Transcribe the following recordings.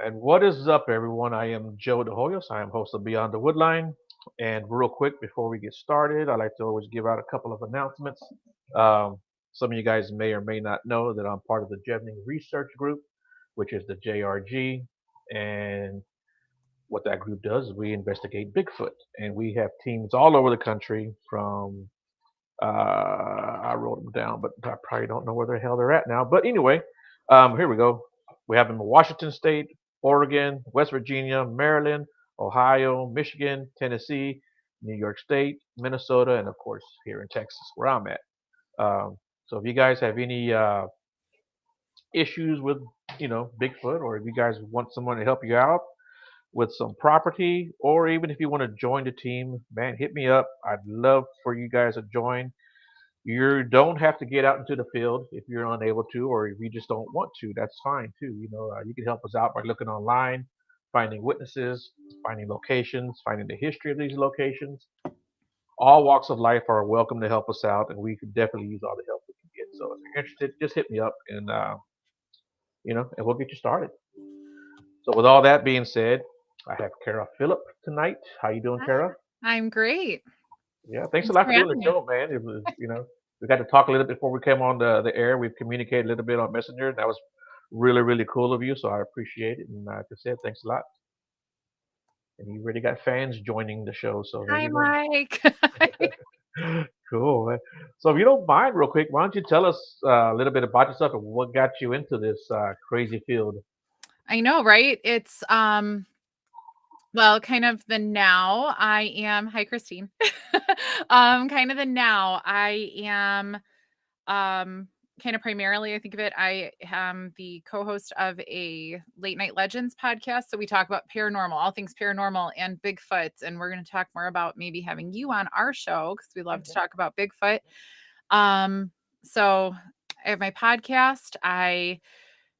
And what is up, everyone? I am Joe DeHoyos. I am host of Beyond the Woodline. And real quick, before we get started, I like to always give out a couple of announcements. Um, some of you guys may or may not know that I'm part of the Jevning Research Group, which is the JRG. And what that group does is we investigate Bigfoot. And we have teams all over the country from, I wrote them down, but I probably don't know where the hell they're at now. But anyway, here we go. We have them in Washington State, Oregon, West Virginia, Maryland, Ohio, Michigan, Tennessee, New York State, Minnesota, and of course here in Texas, where I'm at. So if you guys have any issues with, Bigfoot, or if you guys want someone to help you out with some property, or even if you want to join the team, man, hit me up. I'd love for you guys to join. You don't have to get out into the field if you're unable to, or if you just don't want to. That's fine too. You can help us out by looking online, finding witnesses, finding locations, finding the history of these locations. All walks of life are welcome to help us out, and we could definitely use all the help we can get. So if you're interested, just hit me up, and and we'll get you started. So with all that being said, I have Kara Phillip tonight. How you doing, Hi, Kara? I'm great. Yeah, thanks a Thanks lot for for doing the having me. show, man. It was, we got to talk a little bit before we came on the air. We've communicated a little bit on Messenger. That was really, really cool of you, so I appreciate it. And like I said, thanks a lot. And you already got fans joining the show, so there Hi, you go. Mike. Cool. Man. So if you don't mind, real quick, why don't you tell us a little bit about yourself and what got you into this crazy field? I know, right? It's well, kind of the now I am hi Christine. Kind of the now I am kind of primarily I think of it I am the co-host of a Late Night Legends podcast, so we talk about paranormal, all things paranormal and Bigfoot, and we're going to talk more about maybe having you on our show cuz we love to talk about Bigfoot. Um so I have my podcast. I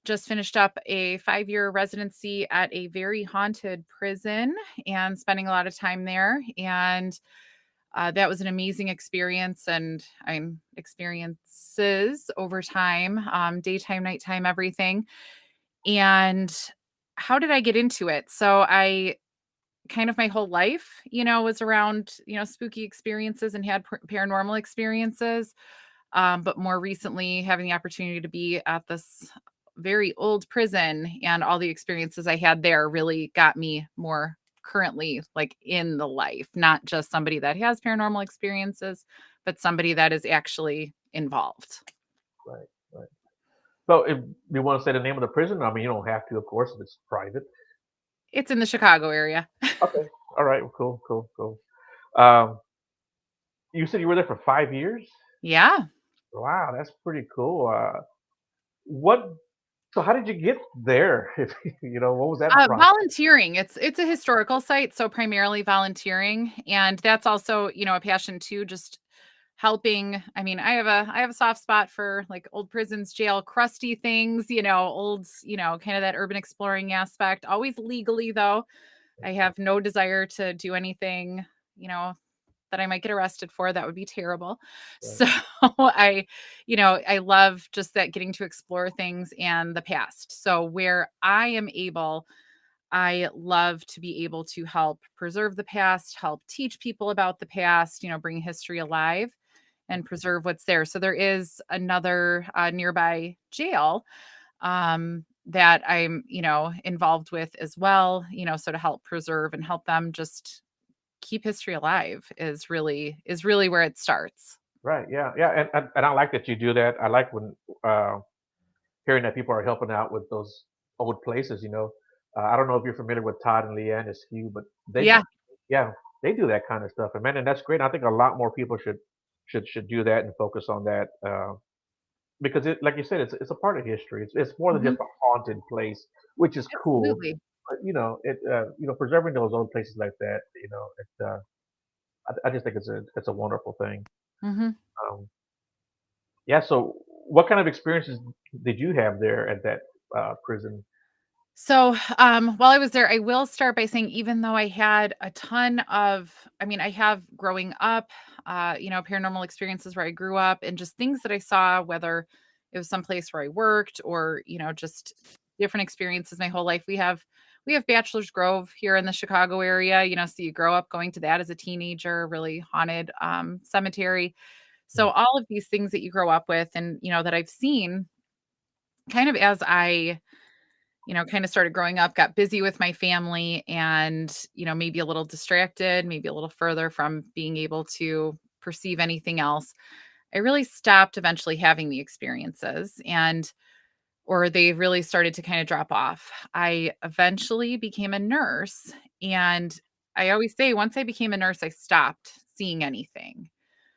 just finished up a 5-year residency at a very haunted prison and spending a lot of time there. And that was an amazing experience and I'm experiences over time, daytime, nighttime, everything. And how did I get into it? So I kind of my whole life, was around, spooky experiences and had paranormal experiences. But more recently, having the opportunity to be at this very old prison and all the experiences I had there really got me more currently like in the life, not just somebody that has paranormal experiences, but somebody that is actually involved. Right, right. So if you want to say the name of the prison, I mean, you don't have to, of course, if it's private. It's in the Chicago area. Okay. All right. Cool, cool, cool. Um, you said you were there for 5 years. Yeah. Wow, that's pretty cool. What? So how did you get there? If what was that process? Volunteering. It's a historical site, so primarily volunteering, and that's also, a passion too, just helping. I mean, I have a soft spot for like old prisons, jail, crusty things, old, kind of that urban exploring aspect. Always legally though. I have no desire to do anything, you know, that I might get arrested for. That would be terrible. Right, So I love just that getting to explore things and the past. So where I am able, I love to be able to help preserve the past, help teach people about the past, bring history alive and preserve what's there. So there is another nearby jail that I'm, involved with as well, so to help preserve and help them just keep history alive is really where it starts. right, yeah, yeah, and I like that you do that. I like when uh, hearing that people are helping out with those old places. I don't know if you're familiar with Todd and Leanne Askew, but they, Yeah, yeah, they do that kind of stuff, and man, and that's great. I think a lot more people should do that and focus on that. Because like you said, it's a part of history. It's more than mhm, just a haunted place, which is cool. absolutely. But preserving those old places like that, I just think it's a wonderful thing. Mhm. Um, yeah. So, what kind of experiences did you have there at that prison? So, while I was there, I will start by saying even though I had a ton of I mean, I have growing up, paranormal experiences where I grew up and just things that I saw, whether it was someplace where I worked or, just different experiences my whole life. We have Bachelor's Grove here in the Chicago area, so you grow up going to that as a teenager, really haunted cemetery. mm, So all of these things that you grow up with and, that I've seen kind of as I, kind of started growing up, got busy with my family and, maybe a little distracted, maybe a little further from being able to perceive anything else. I really stopped eventually having the experiences or they really started to kind of drop off. I eventually became a nurse and I always say once I became a nurse, I stopped seeing anything.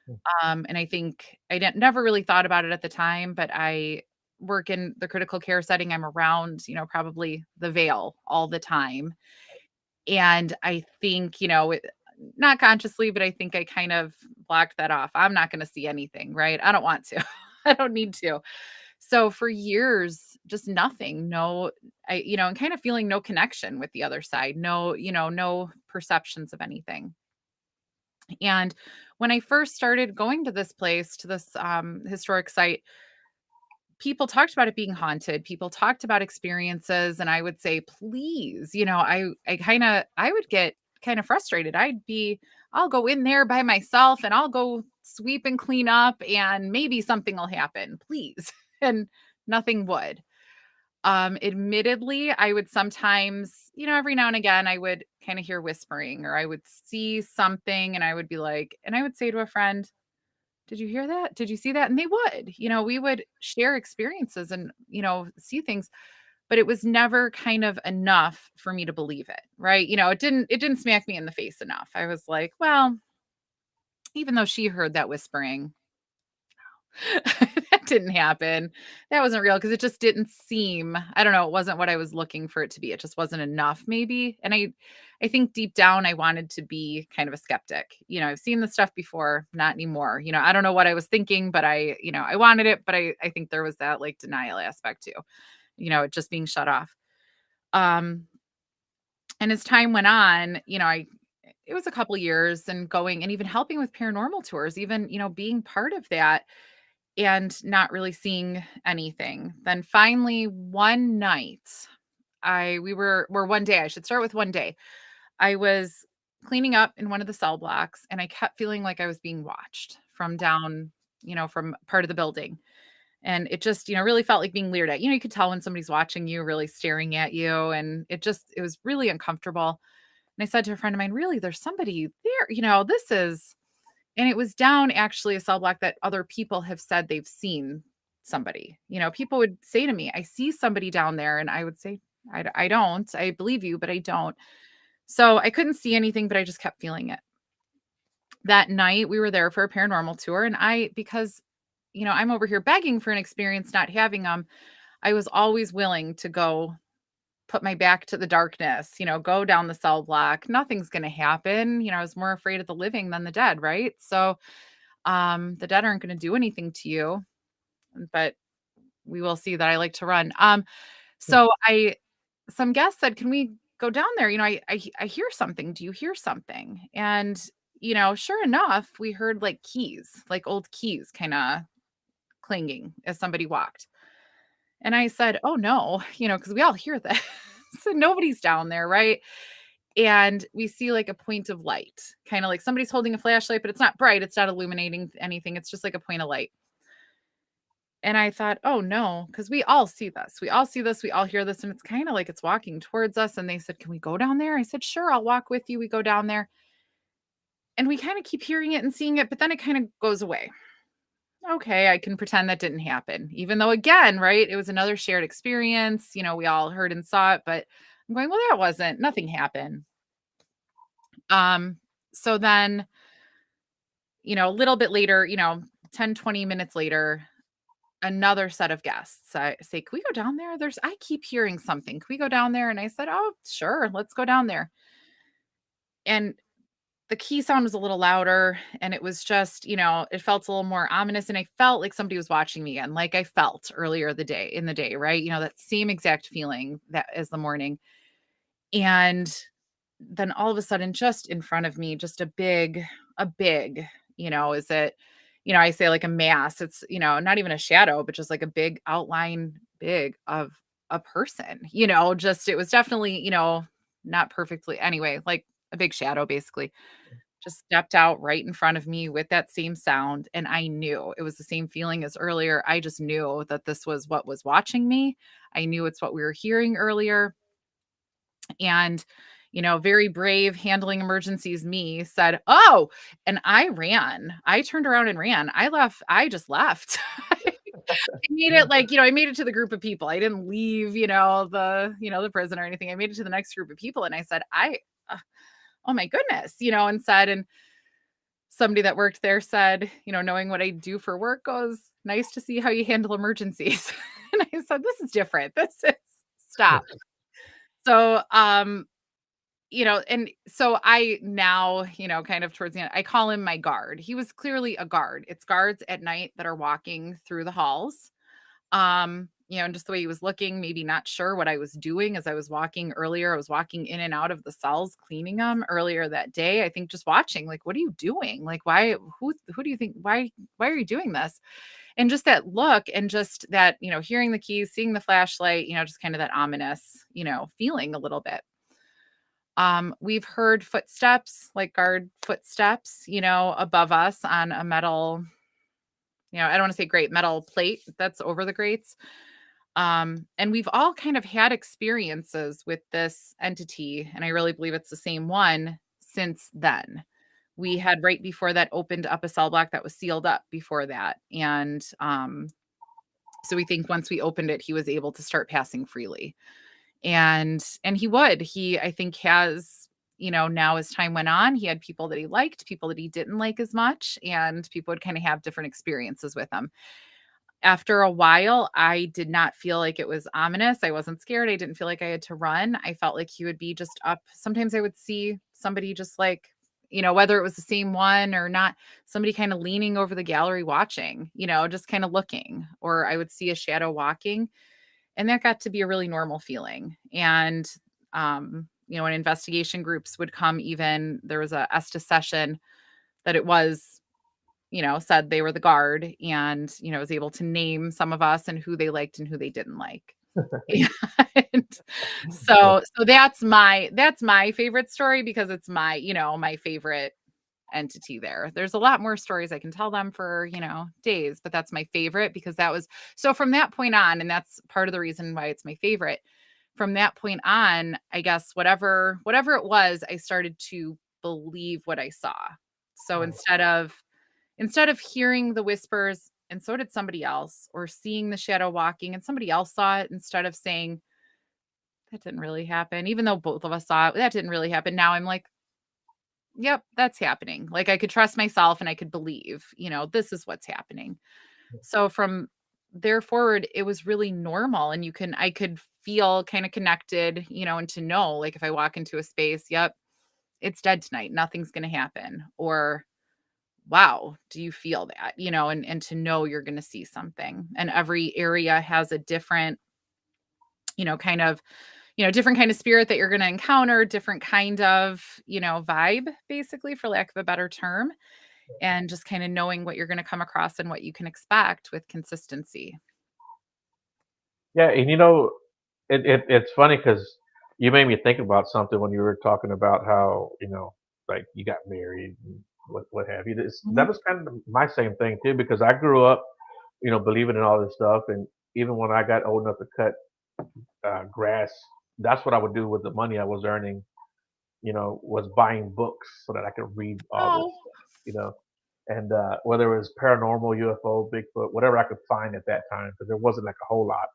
mm, And I think I didn't never really thought about it at the time, but I work in the critical care setting. I'm around, probably the veil all the time. And I think, not consciously, but I think I kind of blocked that off. I'm not going to see anything, right? I don't want to. I don't need to. So for years, just nothing. No, and kind of feeling no connection with the other side. No, no perceptions of anything. And when I first started going to this place, to this historic site, people talked about it being haunted. People talked about experiences, and I would say, please, I would get kind of frustrated. I'll go in there by myself and I'll go sweep and clean up, and maybe something will happen, please. And nothing would. Admittedly, I would sometimes, every now and again, I would kind of hear whispering or I would see something and I would be like, and I would say to a friend, did you hear that? Did you see that? And they would, we would share experiences and, see things, but it was never kind of enough for me to believe it. Right. It didn't smack me in the face enough. I was like, well, even though she heard that whispering, that didn't happen. That wasn't real because it just didn't seem I don't know, it wasn't what I was looking for it to be. It just wasn't enough maybe, and I think deep down I wanted to be kind of a skeptic. I've seen this stuff before, not anymore. I don't know what I was thinking, but I wanted it, but I think there was that, like, denial aspect too, it just being shut off. Um, and as time went on, I it was a couple years and going and even helping with paranormal tours, even, being part of that and not really seeing anything. Then finally one night, I we were one day, I should start with one day. I was cleaning up in one of the cell blocks and I kept feeling like I was being watched from down, from part of the building. And it just, really felt like being leered at. You could tell when somebody's watching you, really staring at you. And it was really uncomfortable. And I said to a friend of mine, really, there's somebody there, this is and it was down actually a cell block that other people have said they've seen somebody. People would say to me, "I see somebody down there," and I would say, I don't. I believe you, but I don't." So I couldn't see anything, but I just kept feeling it. That night, we were there for a paranormal tour, and because I'm over here begging for an experience, not having them. I was always willing to go put my back to the darkness, go down the cell block. Nothing's going to happen. I was more afraid of the living than the dead, right? So the dead aren't gonna do anything to you, but we will see that I like to run. mm, So some guests said, "Can we go down there? I hear something. Do you hear something?" And, sure enough, we heard, like, keys, like old keys kinda clanging as somebody walked. And I said, "Oh, no," because we all hear this. So nobody's down there, right? And we see, like, a point of light, kinda like somebody's holding a flashlight, but it's not bright, it's not illuminating anything, it's just like a point of light. And I thought, "Oh, no," because we all see this. We all see this, we all hear this, and it's kinda like it's walking towards us, and they said, "Can we go down there?" I said, "Sure, I'll walk with you." We go down there, and we kinda keep hearing it and seeing it, but then it kinda goes away. Okay, I can pretend that didn't happen, even though, again, right, it was another shared experience, we all heard and saw it, but I'm going, "Well, that wasn't nothing happened." Um, so then, a little bit later, 10, 20 minutes later, another set of guests, say, "Can we go down there? I keep hearing something. Can we go down there?" And I said, "Oh, sure. Let's go down there." And the key sound was a little louder and it was just, it felt a little more ominous and I felt like somebody was watching me again, like I felt earlier in the day, right? That same exact feeling that as the morning. And then all of a sudden, just in front of me, just a big, is it, I say like a mass. It's, not even a shadow, but just like a big outline, big of a person, just it was definitely, not perfectly anyway, like a big shadow basically. Just stepped out right in front of me with that same sound, and I knew it was the same feeling as earlier. I just knew that this was what was watching me. I knew it's what we were hearing earlier, and, very brave handling emergencies me said, "Oh," and I ran. I turned around and ran. I just left. I made it like, I made it to the group of people. I didn't leave, the prison or anything. I made it to the next group of people and I said, uh, oh my goodness, and somebody that worked there said, knowing what I do for work goes, nice to see how you handle emergencies. And I said, this is different. This is stop. So, and so I now, kind of towards the end, I call him my guard. He was clearly a guard. It's guards at night that are walking through the halls. And just the way he was looking, maybe not sure what I was doing as I was walking earlier. I was walking in and out of the cells, cleaning them earlier that day. I think just watching, like, what are you doing? Like, why, who do you think, why are you doing this? And just that look and just that, hearing the keys, seeing the flashlight, just kind of that ominous, feeling a little bit. We've heard footsteps, like guard footsteps, above us on a metal, I don't want to say grate, metal plate that's over the grates. And we've all kind of had experiences with this entity, and I really believe it's the same one since then. We had right before that opened up a cell block that was sealed up before that. And so we think once we opened it, he was able to start passing freely. And he I think has, now as time went on, he had people that he liked, people that he didn't like as much, and people would kind of have different experiences with him. After a while, I did not feel like it was ominous. I wasn't scared. I didn't feel like I had to run. I felt like he would be just up. Sometimes I would see somebody just like, whether it was the same one or not, somebody kind of leaning over the gallery watching, just kind of looking, or I would see a shadow walking. And that got to be a really normal feeling. And, when investigation groups would come, even there was a Estes session that it was, said they were the guard and, was able to name some of us and who they liked and who they didn't like. And so that's my favorite story because it's my favorite entity there. There's a lot more stories I can tell them for, days, but that's my favorite because that was so from that point on, and that's part of the reason why it's my favorite. From that point on, I guess whatever it was, I started to believe what I saw. So Right. instead of hearing the whispers, and so did somebody else, or seeing the shadow walking and somebody else saw it, instead of saying, that didn't really happen, even though both of us saw it, that didn't really happen. Now I'm like, yep, that's happening. Like I could trust myself and I could believe, this is what's happening. So from there forward, it was really normal. And I could feel kind of connected, and to know, like if I walk into a space, yep, it's dead tonight. Nothing's going to happen. Or wow, do you feel that? And to know you're going to see something. And every area has a different, kind of, different kind of spirit that you're going to encounter, different kind of, vibe, basically, for lack of a better term. And just kind of knowing what you're going to come across and what you can expect with consistency. Yeah, and it's funny because you made me think about something when you were talking about how like you got married and what have you. That Mhm. was kind of my same thing too because I grew up believing in all this stuff, and even when I got old enough to cut grass, that's what I would do with the money I was earning. Was buying books so that I could read all this Oh, stuff. And whether it was paranormal, UFO, Bigfoot, whatever I could find at that time, because there wasn't like a whole lot.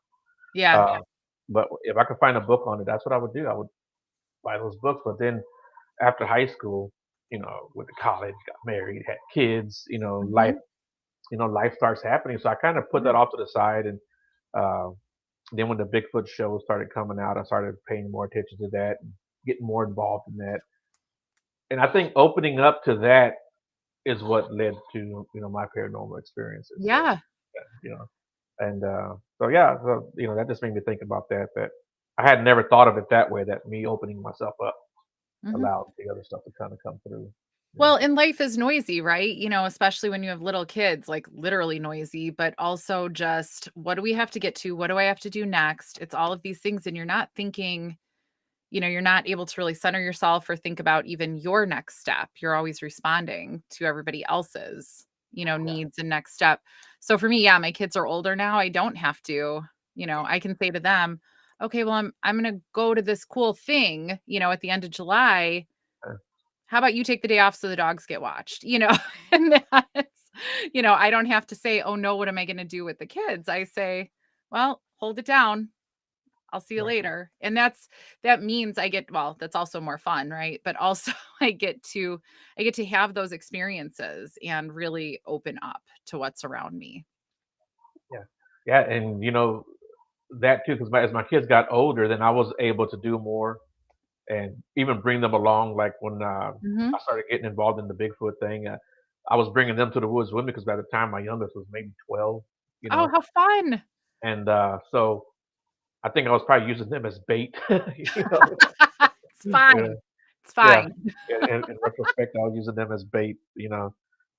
yeah. Uh, but if I could find a book on it, that's what I would do. I would buy those books. But then after high school, went to college, got married, had kids, life, Mhm. life starts happening. So I kind of put Yeah. that off to the side. And uh, then when the Bigfoot show started coming out, I started paying more attention to that and getting more involved in that. And I think opening up to that is what led to my paranormal experiences. So Yeah. yeah, and so yeah, so that just made me think about that I had never thought of it that way. That me opening myself up Mhm. allowed the other stuff to kind of come through. Yeah. Well, and life is noisy, right? Especially when you have little kids, like literally noisy, but also just what do we have to get to? What do I have to do next? It's all of these things, and you're not thinking, you're not able to really center yourself or think about even your next step. You're always responding to everybody else's, Yeah. needs and next step. So for me, yeah, my kids are older now. I don't have to, I can say to them, okay, well, I'm going to go to this cool thing, at the end of July. Uh, How about you take the day off so the dogs get watched? And that's, I don't have to say, oh no, what am I going to do with the kids? I say, well, hold it down. I'll see you right. later. And that means well, that's also more fun, right? But also I get to have those experiences and really open up to what's around me. Yeah. Yeah. And that too, because as my kids got older, then I was able to do more and even bring them along. Like when Mhm. I started getting involved in the Bigfoot thing, I was bringing them to the woods with me because by the time my youngest was maybe 12, you Oh, know, how fun. and so I think I was probably using them as bait. you know, It's yeah, fine. It's yeah. fine. In retrospect, I was using them as bait.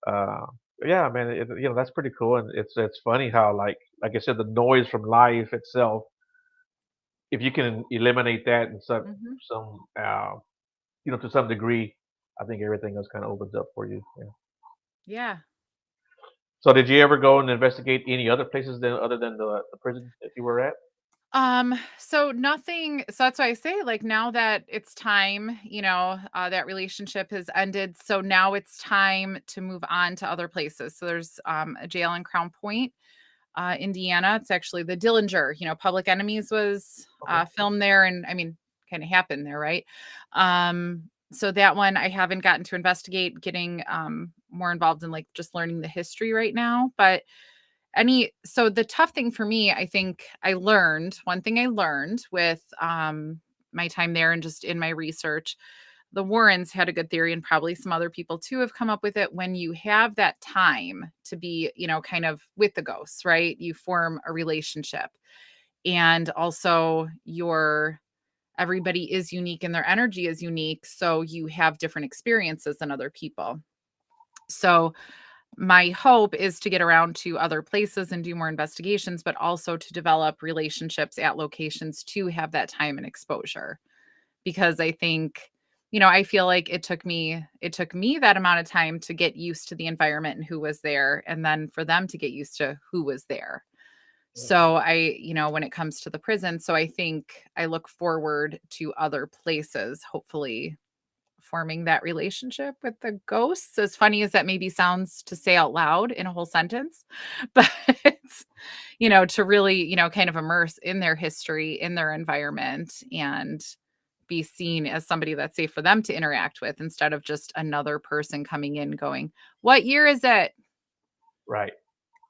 Uh, yeah, man. That's pretty cool, and it's funny how like I said, the noise from life itself. If you can eliminate that in Mhm. to some degree, I think everything else kind of opens up for you. Yeah. Yeah. So, did you ever go and investigate any other places other than the prison that you were at? So nothing, so that's why I say, like, now that it's time, that relationship has ended. So now it's time to move on to other places. So there's a jail in Crown Point, Indiana. It's actually the Dillinger. Public Enemies was Okay. filmed there, and I mean, kind of happened there, right? So that one I haven't gotten to investigate, getting more involved in like just learning the history right now. But so the tough thing for me, I think one thing I learned with my time there and just in my research, the Warrens had a good theory, and probably some other people too have come up with it. When you have that time to be, kind of with the ghosts, right? You form a relationship. And also everybody is unique and their energy is unique. So you have different experiences than other people. So my hope is to get around to other places and do more investigations, but also to develop relationships at locations to have that time and exposure. Because I think, I feel like it took me that amount of time to get used to the environment and who was there, and then for them to get used to who was there. Yeah. So when it comes to the prison, so I think I look forward to other places, hopefully forming that relationship with the ghosts, as funny as that maybe sounds to say out loud in a whole sentence. But, to really, kind of immerse in their history, in their environment, and be seen as somebody that's safe for them to interact with instead of just another person coming in going, "What year is it? Right.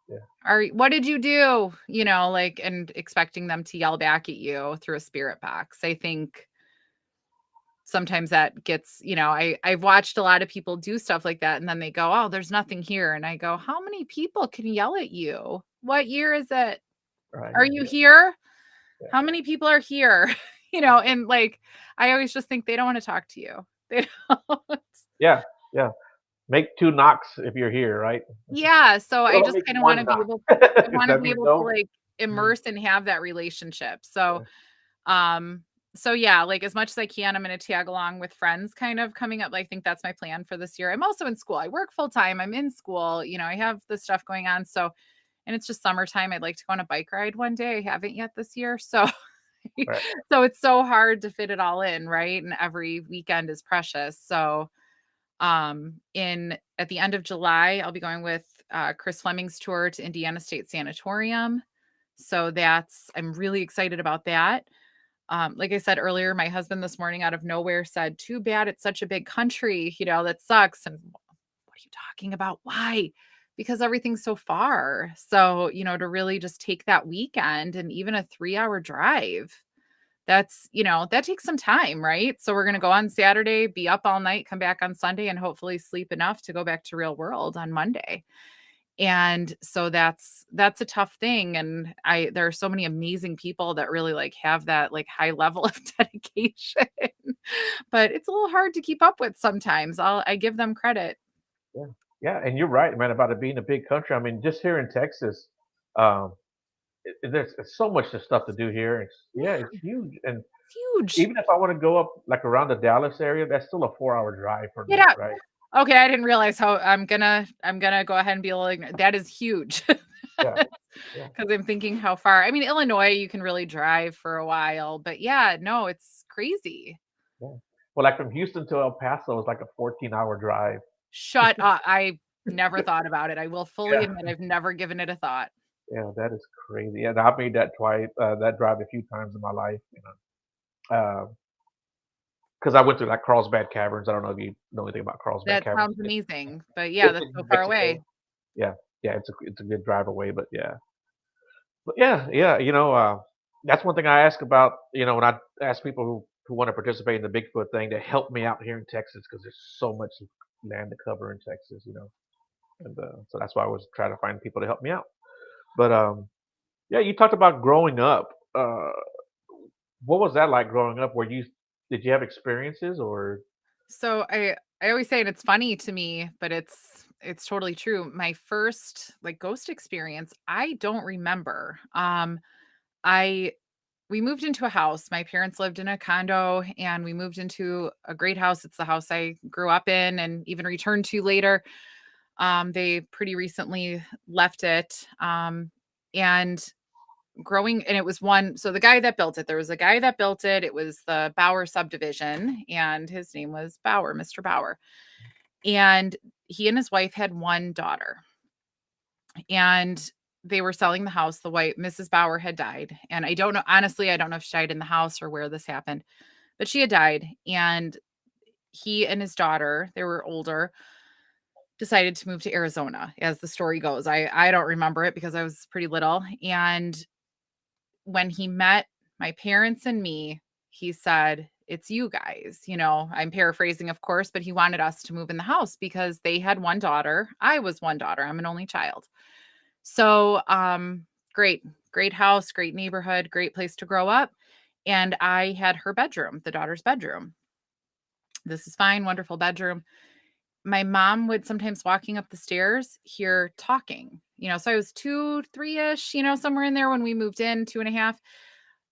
Yeah. What did you do?" Like, and expecting them to yell back at you through a spirit box. I think sometimes that gets, I've watched a lot of people do stuff like that, and then they go, "Oh, there's nothing here." And I go, "How many people can yell at you? What year is it? Right. Are you Yeah. here? Yeah. How many people are here?" And like, I always just think they don't want to talk to you. They don't. Yeah. Yeah. Make two knocks if you're here, right? Yeah, so I Well, just make kind of want one to be knock. able I Does want to that be mean able to no? like Mhm. immerse and have that relationship. So Yeah. Um, so yeah, like as much as I can, I'm gonna tag along with friends kind of coming up. I think that's my plan for this year. I'm also in school. I work full time. I'm in school. I have the stuff going on. So, and it's just summertime. I'd like to go on a bike ride one day. I haven't yet this year. So, Right. so it's so hard to fit it all in, right? And every weekend is precious. So, in at the end of July, I'll be going with Chris Fleming's tour to Indiana State Sanatorium. So I'm really excited about that. Like I said earlier, my husband this morning out of nowhere said, "Too bad it's such a big country, that sucks." And what are you talking about? Why? Because everything's so far. So, to really just take that weekend and even a 3-hour drive, that takes some time, right? So we're going to go on Saturday, be up all night, come back on Sunday, and hopefully sleep enough to go back to real world on Monday. And so that's a tough thing, and I there are so many amazing people that really, like, have that, like, high level of dedication, but it's a little hard to keep up with sometimes. I give them credit. Yeah, yeah, and you're right, man, about it being a big country. I mean, just here in Texas, um, there's so much stuff to do here. Yeah, it's Yeah, huge, and huge. even if I want to go up like around the Dallas area, that's still a 4 hour drive for Get me, out. right? Okay, I didn't realize how I'm gonna go ahead and be a little ignorant. That is huge. Yeah, yeah, 'Cause I'm thinking how far I mean, Illinois, you can really drive for a while, but yeah, no, it's crazy. yeah. Well, like from Houston to El Paso is like a 14-hour drive. Shut up. I never thought about it. I will fully Yeah, admit I've never given it a thought. yeah, that is crazy. And I've made that twice, that drive a few times in my life, because I went through like Carlsbad Caverns. I don't know if you know anything about Carlsbad That Caverns. sounds amazing, but yeah, It's that's in so New far away. Mexico. Yeah, yeah, it's a good drive away, but yeah. But yeah, yeah, that's one thing I ask about, when I ask people who want to participate in the Bigfoot thing to help me out here in Texas because there's so much land to cover in Texas. And so that's why I always try to find people to help me out. But yeah, you talked about growing up. What was that like growing up? Did you have experiences or? So I always say, and it's funny to me, but it's totally true. My first like ghost experience, I don't remember. I we moved into a house. My parents lived in a condo and we moved into a great house. It's the house I grew up in and even returned to later. They pretty recently left it. And growing and it was one so the guy that built it, there was a guy that built it. It was the Bauer subdivision and his name was Bauer, Mr. Bauer. And he and his wife had one daughter. And they were selling the house. The wife, Mrs. Bauer, had died. And I don't know, honestly, I don't know if she died in the house or where this happened, but she had died. And he and his daughter, they were older, decided to move to Arizona, as the story goes. I don't remember it because I was pretty little. And when he met my parents and me, he said, "It's you guys." I'm paraphrasing, of course, but he wanted us to move in the house because they had one daughter. I was one daughter. I'm an only child. So, great, great house, great neighborhood, great place to grow up. And I had her bedroom, the daughter's bedroom. This is fine, wonderful bedroom. My mom would sometimes walking up the stairs hear talking. So I was 2, 3-ish, somewhere in there when we moved in, 2.5.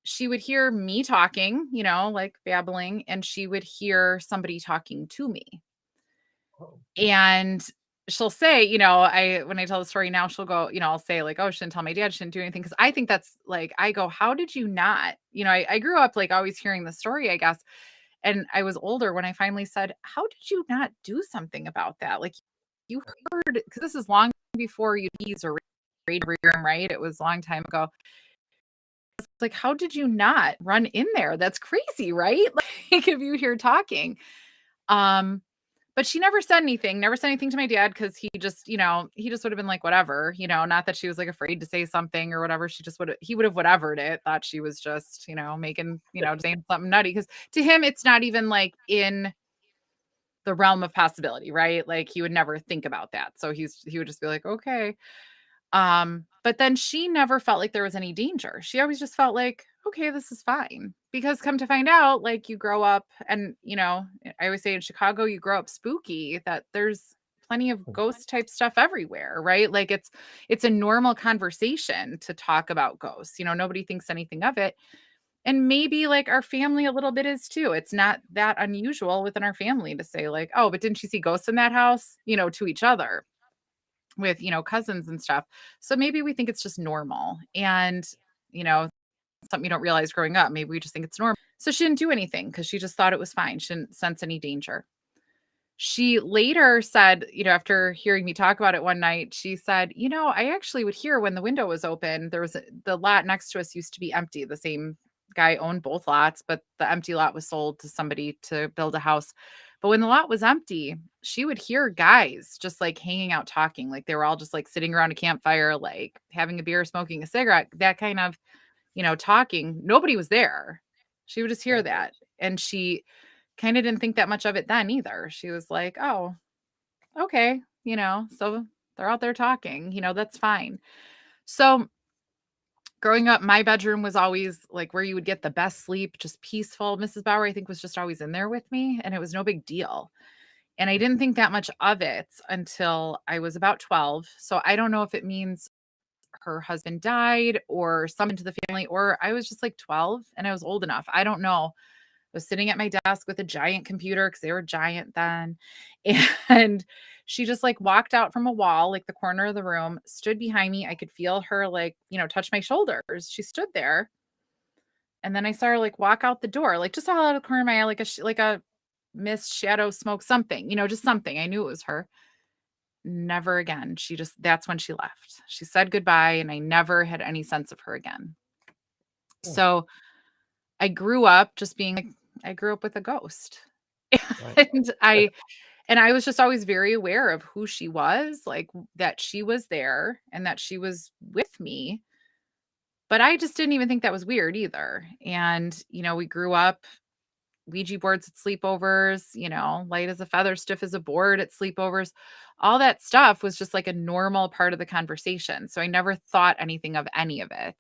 She would hear me talking, like babbling, and she would hear somebody talking to me. Oh, And she'll say, I when I tell the story now, she'll go, I'll say like, "Oh, she didn't tell my dad, she didn't do anything." Because I think that's like, I go, "How did you not?" I grew up like always hearing the story, I guess. And I was older when I finally said, "How did you not do something about that?" Like you heard, because this is long before UDs or radio room, right? It was a long time ago. It's like, how did you not run in there? That's crazy, right? Like if you hear talking. Um, but she never said anything to my dad because he just would have been like, whatever, not that she was like afraid to say something or whatever. He would have whatevered it, thought she was just, making, saying something nutty. Because to him, it's not even like in the realm of possibility, right? Like he would never think about that. So he would just be like, okay. But then she never felt like there was any danger. She always just felt like, okay, this is fine. Because come to find out, like you grow up and, I always say in Chicago, you grow up spooky, that there's plenty of ghost type stuff everywhere, right? Like it's a normal conversation to talk about ghosts. Nobody thinks anything of it. And maybe like our family a little bit is too. It's not that unusual within our family to say like, "Oh, but didn't you see ghosts in that house?" To each other with, cousins and stuff. So maybe we think it's just normal and, you know, something you don't realize growing up. Maybe we just think it's normal. So she didn't do anything because she just thought it was fine. She didn't sense any danger. She later said, after hearing me talk about it one night, she said, I actually would hear when the window was open. The lot next to us used to be empty. The same guy owned both lots, but the empty lot was sold to somebody to build a house. But when the lot was empty, she would hear guys just like hanging out talking. Like they were all just like sitting around a campfire, like having a beer, smoking a cigarette, that kind of, talking. Nobody was there. She would just hear that. And she kinda didn't think that much of it then either. She was like, "Oh, okay," so They're out there talking, that's fine. So, growing up, my bedroom was always like where you would get the best sleep, just peaceful. Mrs. Bauer, I think, was just always in there with me, and it was no big deal. And I didn't think that much of it until I was about 12. So I don't know if it means her husband died or someone to the family, or I was just like 12 and I was old enough. I don't know. I was sitting at my desk with a giant computer because they were giant then. And she just like walked out from a wall, like the corner of the room, stood behind me. I could feel her like, touch my shoulders. She stood there. And then I saw her like walk out the door, like just all out of the corner of my eye, like a mist, shadow, smoke, something, just something. I knew it was her. Never again. That's when she left. She said goodbye, and I never had any sense of her again. Hmm. So I grew up just being like, I grew up with a ghost. Right. And I was just always very aware of who she was, like that she was there and that she was with me. But I just didn't even think that was weird either. And, we grew up Ouija boards at sleepovers, light as a feather, stiff as a board at sleepovers. All that stuff was just like a normal part of the conversation. So I never thought anything of any of it.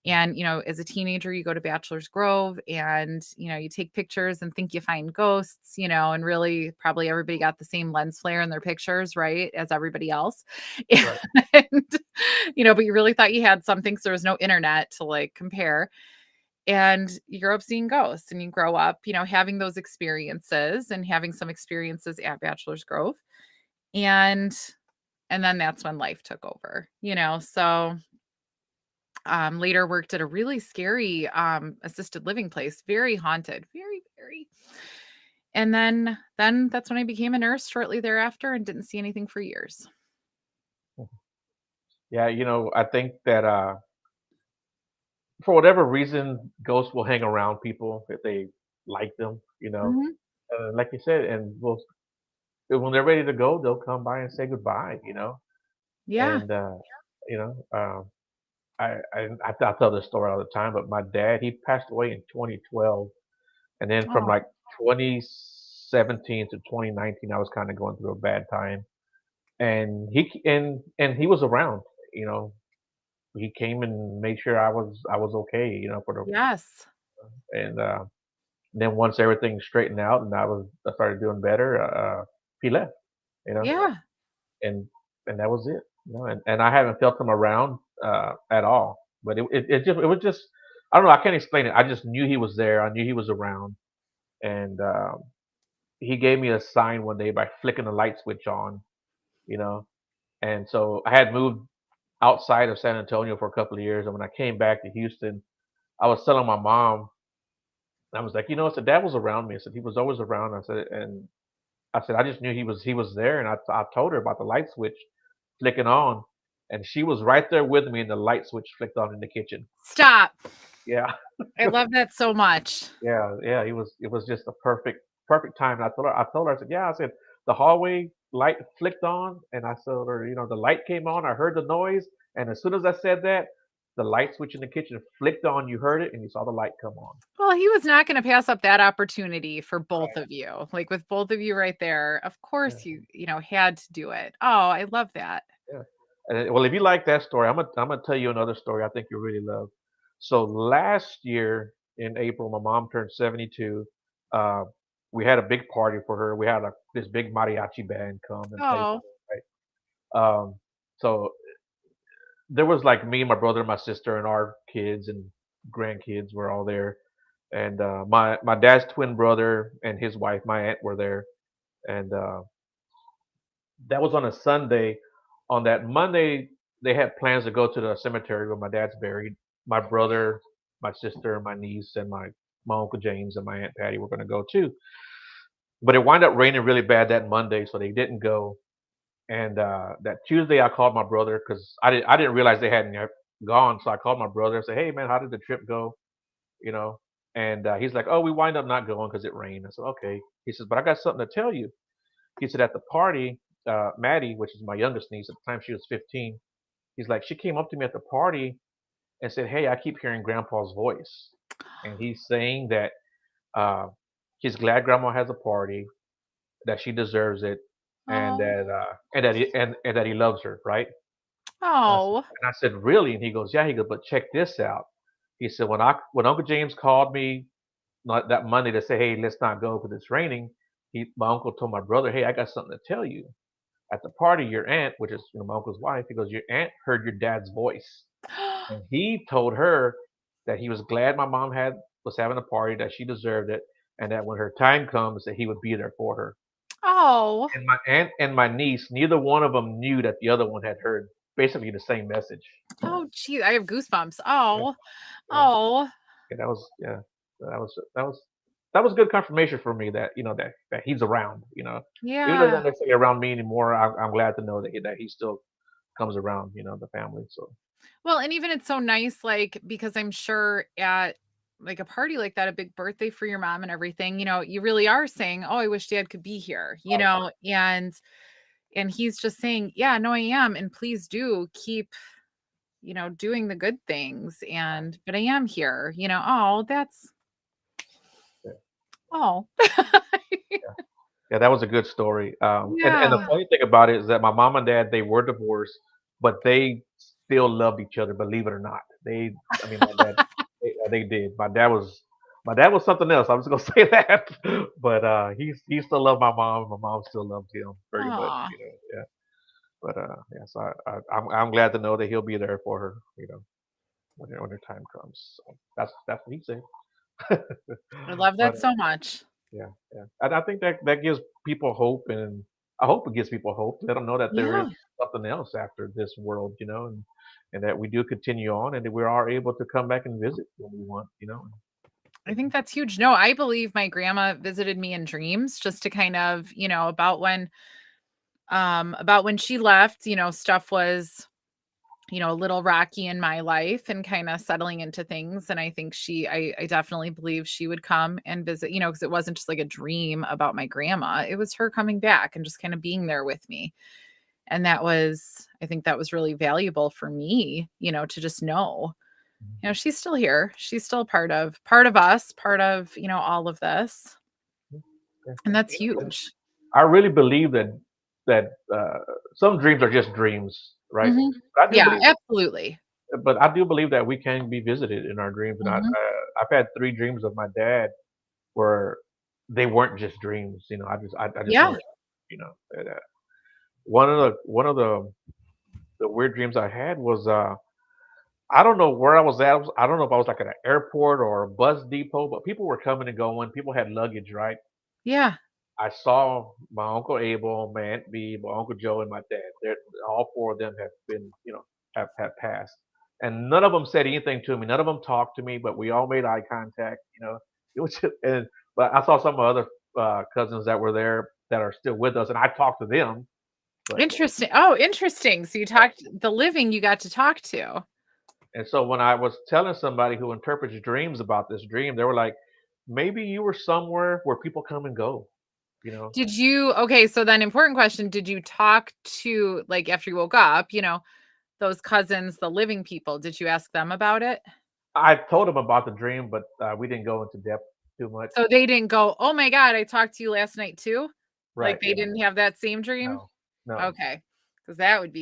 And, as a teenager, you go to Bachelor's Grove and, you take pictures and think you find ghosts, and really probably everybody got the same lens flare in their pictures, right? As everybody else. Right. And, but you really thought you had something. So there was no internet to like compare, and you grow up seeing ghosts and you grow up, having those experiences and having some experiences at Bachelor's Grove. And then that's when life took over, So later worked at a really scary assisted living place, very haunted, very, very. And then that's when I became a nurse shortly thereafter and didn't see anything for years. Yeah, I think that for whatever reason, ghosts will hang around people if they like them. Mhm. Like you said, and when they're ready to go, they'll come by and say goodbye. Yeah. And you know, I tell this story all the time, but my dad, he passed away in 2012, and then from Oh, like 2017 to 2019, I was kind of going through a bad time, and he was around. You know, he came and made sure I was okay. For yes. the and then once everything straightened out and I started doing better, he left. You know, Yeah. and and that was it. And I haven't felt him around at all. But it was just I don't know. I can't explain it. I just knew he was there. I knew he was around, and he gave me a sign one day by flicking the light switch on. You know, and so I had moved outside of San Antonio for a couple of years, and when I came back to Houston, I was telling my mom. I was like, I said dad was around me. I said he was always around. I said I just knew he was there, and I told her about the light switch flicking on, and she was right there with me, and the light switch flicked on in the kitchen. Stop. Yeah, I love that so much. yeah, yeah. It was just a perfect time. And I told her, I said, yeah, I said the hallway light flicked on, and I told her, the light came on. I heard the noise, and as soon as I said that, the light switch in the kitchen flicked on. You heard it, and you saw the light come on. Well, he was not gonna pass up that opportunity for both of you. Like, with both of you right there, of Yeah, course had to do it. Oh, I love that. yeah. Well, if you like that story, I'm gonna tell you another story I think you really love. So last year in April, my mom turned 72. Uh, we had a big party for her. We had this big mariachi band come and play Oh, for her, right? So there was like me, my brother, my sister, and our kids and grandkids were all there. And my dad's twin brother and his wife, my aunt, were there. And that was on a Sunday. On that Monday, they had plans to go to the cemetery where my dad's buried. My brother, my sister, my niece, and my uncle James and my aunt Patty were going to go too. But it wound up raining really bad that Monday, so they didn't go. And that Tuesday, I called my brother because I didn't realize they hadn't yet gone. So I called my brother and said, "Hey man, how did the trip go?" You know, and he's like, "Oh, we wind up not going because it rained." I said, "Okay." He says, "But I got something to tell you." He said, "At the party, Maddie, which is my youngest niece at the time, she was 15. He's like, she came up to me at the party and said, 'Hey, I keep hearing Grandpa's voice,' and he's saying that uh, he's glad Grandma has a party, that she deserves it, Oh. and that he loves her, right? Oh. And I said, really? And he goes, yeah. He goes, but check this out. He said, when Uncle James called me not that Monday to say, hey, let's not go because it's raining. My uncle told my brother, hey, I got something to tell you. At the party, your aunt, which is my uncle's wife, he goes, your aunt heard your dad's voice, and he told her that he was glad my mom had was having a party, that she deserved it, and that when her time comes, that he would be there for her. Oh. And my aunt and my niece, neither one of them knew that the other one had heard basically the same message. Oh, gee, I have goosebumps. Yeah, Oh. yeah, Oh. yeah. That was good confirmation for me that that he's around. Even though he's Yeah. not necessarily around me anymore, I'm glad to know that he still comes around. The family. So Well, and even it's so nice, like, because I'm sure at like a party like that, a big birthday for your mom and everything, you really are saying, "Oh, I wish dad could be here," right, and he's just saying, "Yeah, no, I am, and please do keep, doing the good things, right, and but I am here." Oh, that's yeah, oh. yeah. Yeah, that was a good story. And the Yeah. funny thing about it is that my mom and dad, they were divorced, but they still loved each other. Believe it or not, I mean, my dad, they did. My dad was something else. I'm just gonna say that, but he still loved my mom. And my mom still loved him very much. Aw. Yeah. But yeah, so I'm glad to know that he'll be there for her. When her time comes. So that's what he said. I love But that so much. yeah, yeah. And I think that gives people hope, and I hope it gives people hope. Let them know that there is Yeah. something else after this world, and that we do continue on, and that we are able to come back and visit when we want. I think that's huge. No, I believe my grandma visited me in dreams just to kind of, about when she left, stuff was, a little rocky in my life and kind of settling into things. And I think I definitely believe she would come and visit, because it wasn't just like a dream about my grandma. It was her coming back and just kind of being there with me. And I think that was really valuable for me, to just know, she's still here. She's still part of us, part of, all of this. Mhm. Yeah. And that's And huge. I really believe that some dreams are just dreams, right? Mhm. But I do Yeah, believe, absolutely. but I do believe that we can be visited in our dreams, and Mhm. I've had 3 dreams of my dad where they weren't just dreams. I just know Yeah. it. One of the weird dreams I had was I don't know where I was at. I don't know if I was like at an airport or a bus depot, but people were coming and going. People had luggage, right? Yeah. I saw my uncle Abel, my aunt B, my uncle Joe, and my dad. All 4 of them have been, have passed, and none of them said anything to me. None of them talked to me, but we all made eye contact. It was just, but I saw some other cousins that were there that are still with us, and I talked to them. But Interesting. Oh, interesting. So you talked the living you got to talk to. And so when I was telling somebody who interprets dreams about this dream, they were like, maybe you were somewhere where people come and go, you know. Did you okay, so then important question, did you talk to, like, after you woke up, those cousins, the living people, did you ask them about it? I told them about the dream, but we didn't go into depth too much. So they didn't go, "Oh my god, I talked to you last night too?" Like, Right, they yeah. didn't have that same dream? No. No. Okay, because Yeah. that would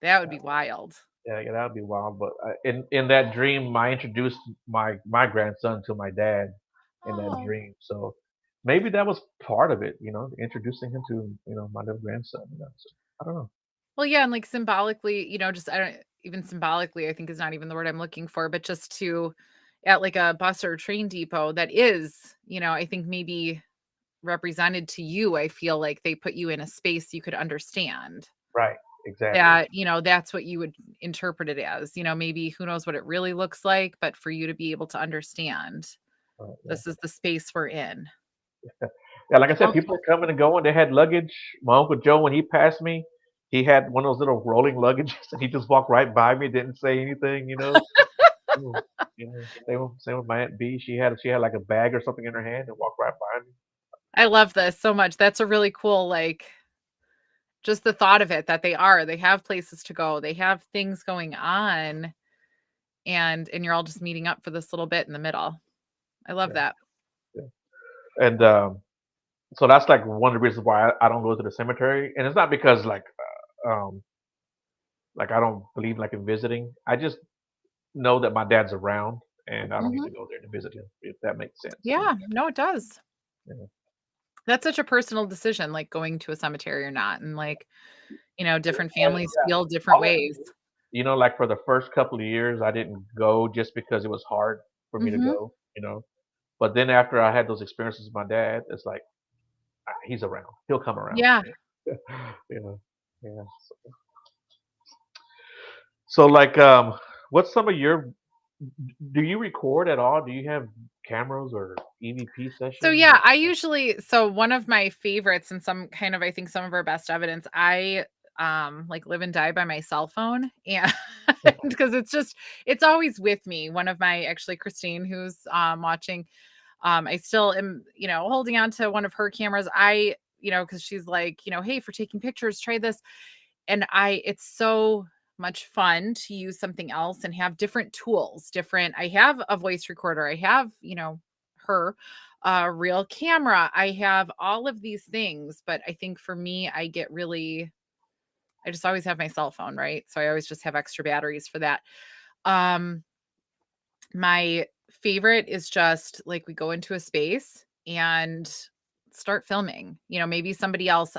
Yeah. be wild. Yeah, yeah, that would be wild. But in that dream, I introduced my grandson to my dad in that Oh. dream. So maybe that was part of it, introducing him to my little grandson. So, I don't know. Well, yeah, and, like, symbolically, just I don't even symbolically, I think is not even the word I'm looking for, but just to at, like, a bus or train depot that is, I think maybe represented to you, I feel like they put you in a space you could understand. Right. Exactly. That, that's what you would interpret it as, maybe who knows what it really looks like, but for you to be able to understand, Yeah. this is the space we're in. Yeah, like I said, people Okay. were coming and going. They had luggage. My uncle Joe, when he passed me, he had one of those little rolling luggages, and he just walked right by me, didn't say anything. Mm, same with my aunt B. She had like a bag or something in her hand and walked right by me. I love this so much. That's a really cool, like, just the thought of it that they have places to go, they have things going on, and you're all just meeting up for this little bit in the middle. I love Yeah, that. yeah. And So that's like one of the reasons why I don't go to the cemetery, and it's not because like I don't believe like in visiting. I just know that my dad's around, and I don't need Mhm. to go there to visit him. If that makes sense. Yeah, no, it does. Yeah. That's such a personal decision, like going to a cemetery or not, and like, different families Yeah. feel different ways. Like for the first couple of years, I didn't go just because it was hard for me to Mhm. go. But then after I had those experiences with my dad, it's like he's around. He'll come around. Yeah. You know. Yeah. So like, what's some of your? Do you record at all? Do you have cameras or EVP So sessions? yeah, one of my favorites and some kind of I think some of our best evidence, I like live and die by my cell phone and because it's always with me. One of my actually Christine who's watching, I still am, holding on to one of her cameras. Because she's like, hey, for taking pictures, try this. And it's so much fun to use something else and have different tools, I have a voice recorder. I have, her real camera. I have all of these things, but I think for me, I just always have my cell phone, right? So I always just have extra batteries for that. Um, my favorite is just like we go into a space and start filming. Maybe somebody else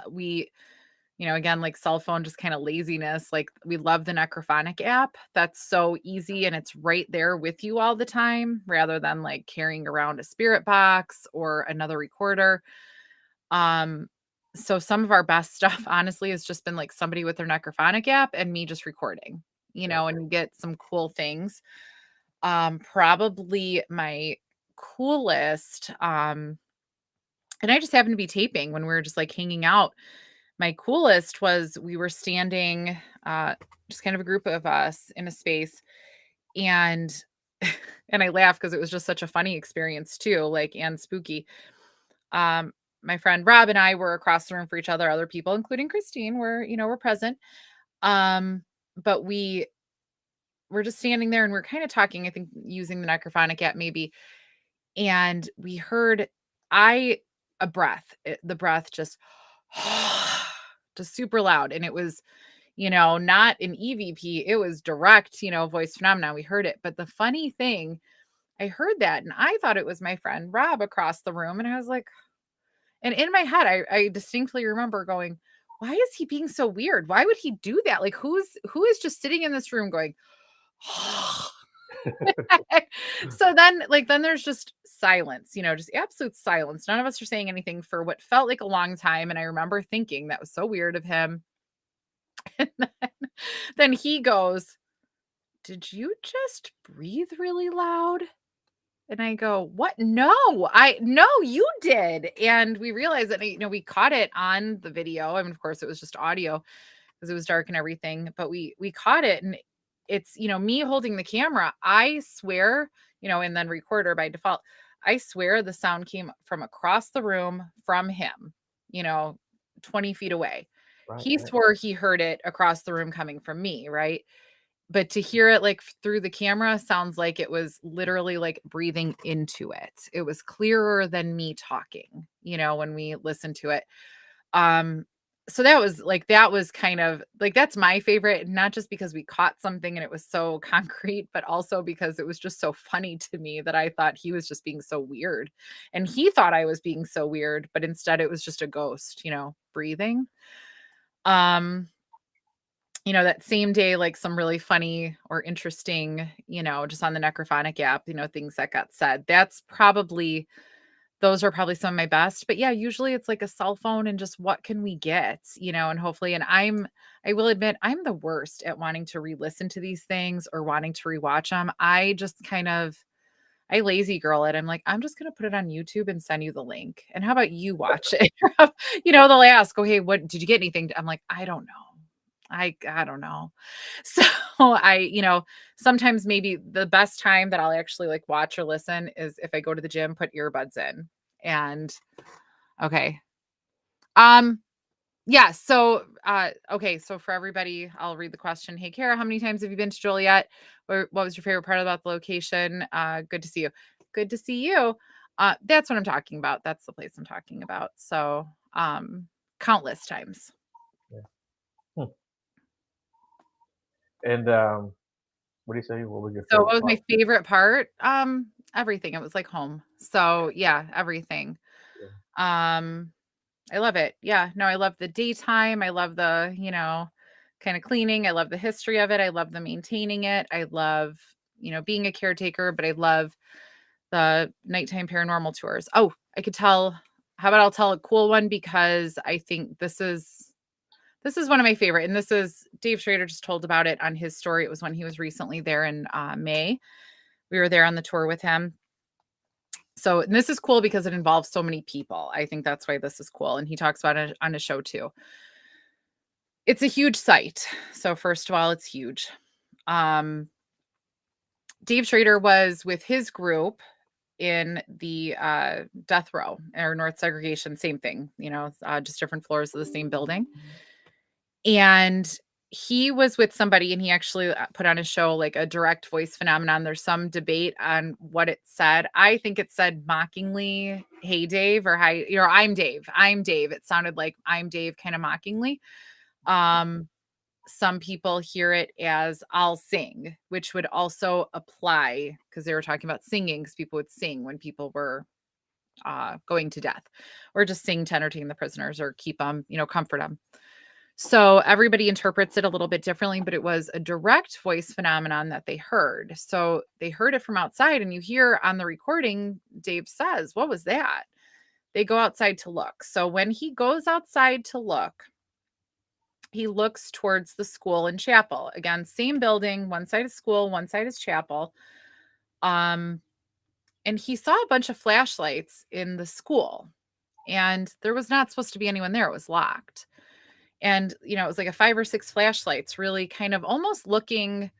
again, like cell phone, just kind of laziness. Like we love the Necrophonic app. That's so easy and it's right there with you all the time rather than like carrying around a spirit box or another recorder. Um, so some of our best stuff, honestly, has just been like somebody with their Necrophonic app and me just recording, and you get some cool things. Probably my coolest, and I just happened to be taping when we were just like hanging out. My coolest was we were standing, just kind of a group of us in a space, and and I laugh because it was just such a funny experience too, like and spooky. Um, my friend Rob and I were across the room for each other. Other people, including Christine, were present. Um, but we were just standing there and we're kind of talking. I think using the Necrophonic app maybe, and we heard I a breath. The breath just just super loud, and it was not an EVP, it was direct, voice phenomena. We heard it. But the funny thing, I heard that and I thought it was my friend Rob across the room. And I was like, and in my head, I distinctly remember going, why is he being so weird? Why would he do that? Like, who is just sitting in this room going, so then there's just silence, just absolute silence. None of us are saying anything for what felt like a long time. And I remember thinking that was so weird of him. And then he goes, "Did you just breathe really loud?" And I go, "What? No, no, you did." And we realized that, we caught it on the video. I mean, of course, it was just audio because it was dark and everything, but we caught it. And it's, me holding the camera. I swear, and then recorder by default, I swear the sound came from across the room from him, you know, 20 feet away. Right, He right. swore he heard it across the room coming from me, right? But to hear it, like, through the camera sounds like it was literally, like, breathing into it. It was clearer than me talking, when we listened to it. Um, so that was kind of like, that's my favorite, not just because we caught something and it was so concrete, but also because it was just so funny to me that I thought he was just being so weird. And he thought I was being so weird, but instead it was just a ghost, breathing. Um, that same day, like some really funny or interesting, just on the Necrophonic app, things that got said. Those are probably some of my best. But yeah, usually it's like a cell phone and just what can we get, and hopefully, and I will admit, I'm the worst at wanting to re-listen to these things or wanting to rewatch them. I lazy girl it. I'm like, I'm just gonna put it on YouTube and send you the link. And how about you watch it? They'll ask, "Oh, hey, what did you get anything?" I'm like, I don't know. I don't know. So sometimes maybe the best time that I'll actually like watch or listen is if I go to the gym, put earbuds in. And okay. Um yeah, so okay, so for everybody, I'll read the question. Hey Kara, how many times have you been to Joliet? What was your favorite part about the location? Good to see you. Good to see you. That's what I'm talking about. That's the place I'm talking about. So, countless times. Yeah. Hmm. And what do you say? What was your So favorite what was part? my favorite part? Everything. It was like home. So, yeah, everything. Yeah. Um, I love it. Yeah. No, I love the daytime. I love the, kind of cleaning. I love the history of it. I love the maintaining it. I love, being a caretaker, but I love the nighttime paranormal tours. Oh, I could tell. How about I'll tell a cool one because I think this is one of my favorite, and this is Dave Schrader just told about it on his story. It was when he was recently there in May. We were there on the tour with him. So, and this is cool because it involves so many people. I think that's why this is cool. And he talks about it on a show too. It's a huge site. So, first of all, it's huge. Um, Dave Schrader was with his group in the death row or North segregation, same thing, just different floors of the same building. And he was with somebody and he actually put on a show like a direct voice phenomenon. There's some debate on what it said. I think it said mockingly, "Hey Dave," or "Hi, I'm Dave. I'm Dave." It sounded like "I'm Dave" kind of mockingly. Um some people hear it as "I'll sing," which would also apply because they were talking about singing because people would sing when people were going to death or just sing to entertain the prisoners or keep them, comfort them. So everybody interprets it a little bit differently, but it was a direct voice phenomenon that they heard. So they heard it from outside, and you hear on the recording, Dave says, "What was that?" They go outside to look. So when he goes outside to look, he looks towards the school and chapel. Again, same building, one side is school, one side is chapel. Um, and he saw a bunch of flashlights in the school, and there was not supposed to be anyone there. It was locked. And, it was like a 5 or 6 flashlights really kind of almost looking,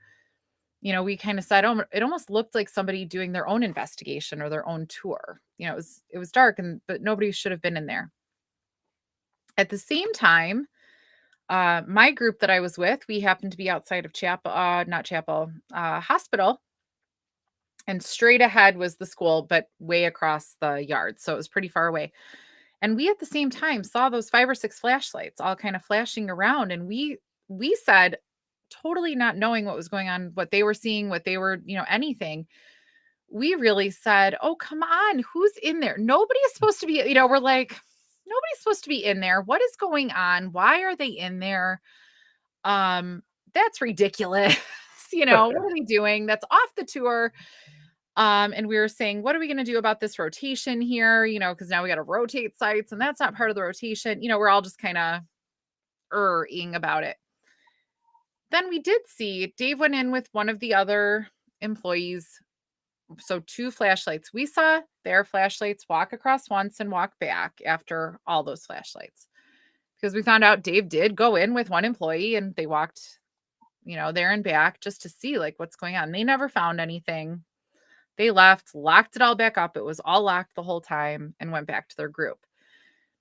we kind of said, "Oh, it almost looked like somebody doing their own investigation or their own tour." It was dark but nobody should have been in there. At the same time, my group that I was with, we happened to be outside of chapel, not chapel, hospital, and straight ahead was the school, but way across the yard. So it was pretty far away. And we at the same time saw those 5 or 6 flashlights all kind of flashing around, and we said, totally not knowing what was going on, what they were seeing, what they were, anything. We really said, "Oh, come on, who's in there? Nobody is supposed to be," we're like, "Nobody's supposed to be in there. What is going on? Why are they in there? Um, that's ridiculous." What are they doing? That's off the tour. And we were saying, "What are we going to do about this rotation here?" Because now we got to rotate sites and that's not part of the rotation. We're all just kind of ing about it. Then we did see Dave went in with one of the other employees. So 2 flashlights. We saw their flashlights walk across once and walk back after all those flashlights. Because we found out Dave did go in with one employee and they walked, there and back just to see like what's going on. They never found anything. They left, locked it all back up. It was all locked the whole time and went back to their group.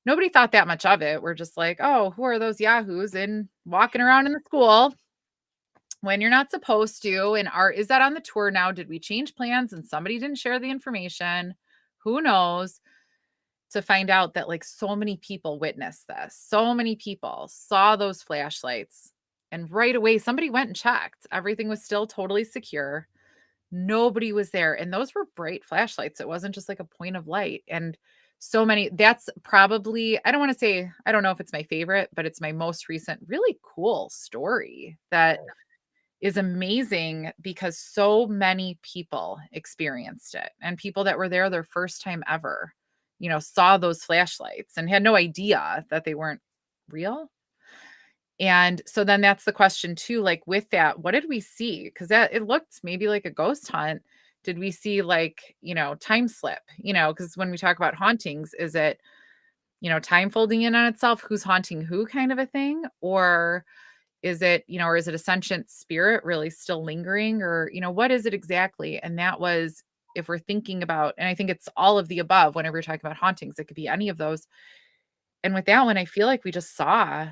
Nobody thought that much of it. We're just like, "Oh, who are those yahoos and walking around in the school when you're not supposed to? And is that on the tour now? Did we change plans and somebody didn't share the information? Who knows?" To find out that like so many people witnessed this. So many people saw those flashlights. And right away, somebody went and checked. Everything was still totally secure. Nobody was there, and those were bright flashlights. It wasn't just like a point of light, and so many that's probably I don't wanna say I don't know if it's my favorite, but it's my most recent really cool story that is amazing because so many people experienced it, and people that were there their first time ever, saw those flashlights and had no idea that they weren't real. And so then that's the question too, like with that, what did we see? Because that it looked maybe like a ghost hunt. Did we see like, time slip? Because when we talk about hauntings, is it, time folding in on itself? Who's haunting who kind of a thing? Or is it a sentient spirit really still lingering? Or, what is it exactly? And that was if we're thinking about, and I think it's all of the above whenever you're talking about hauntings, it could be any of those. And with that one, I feel like we just saw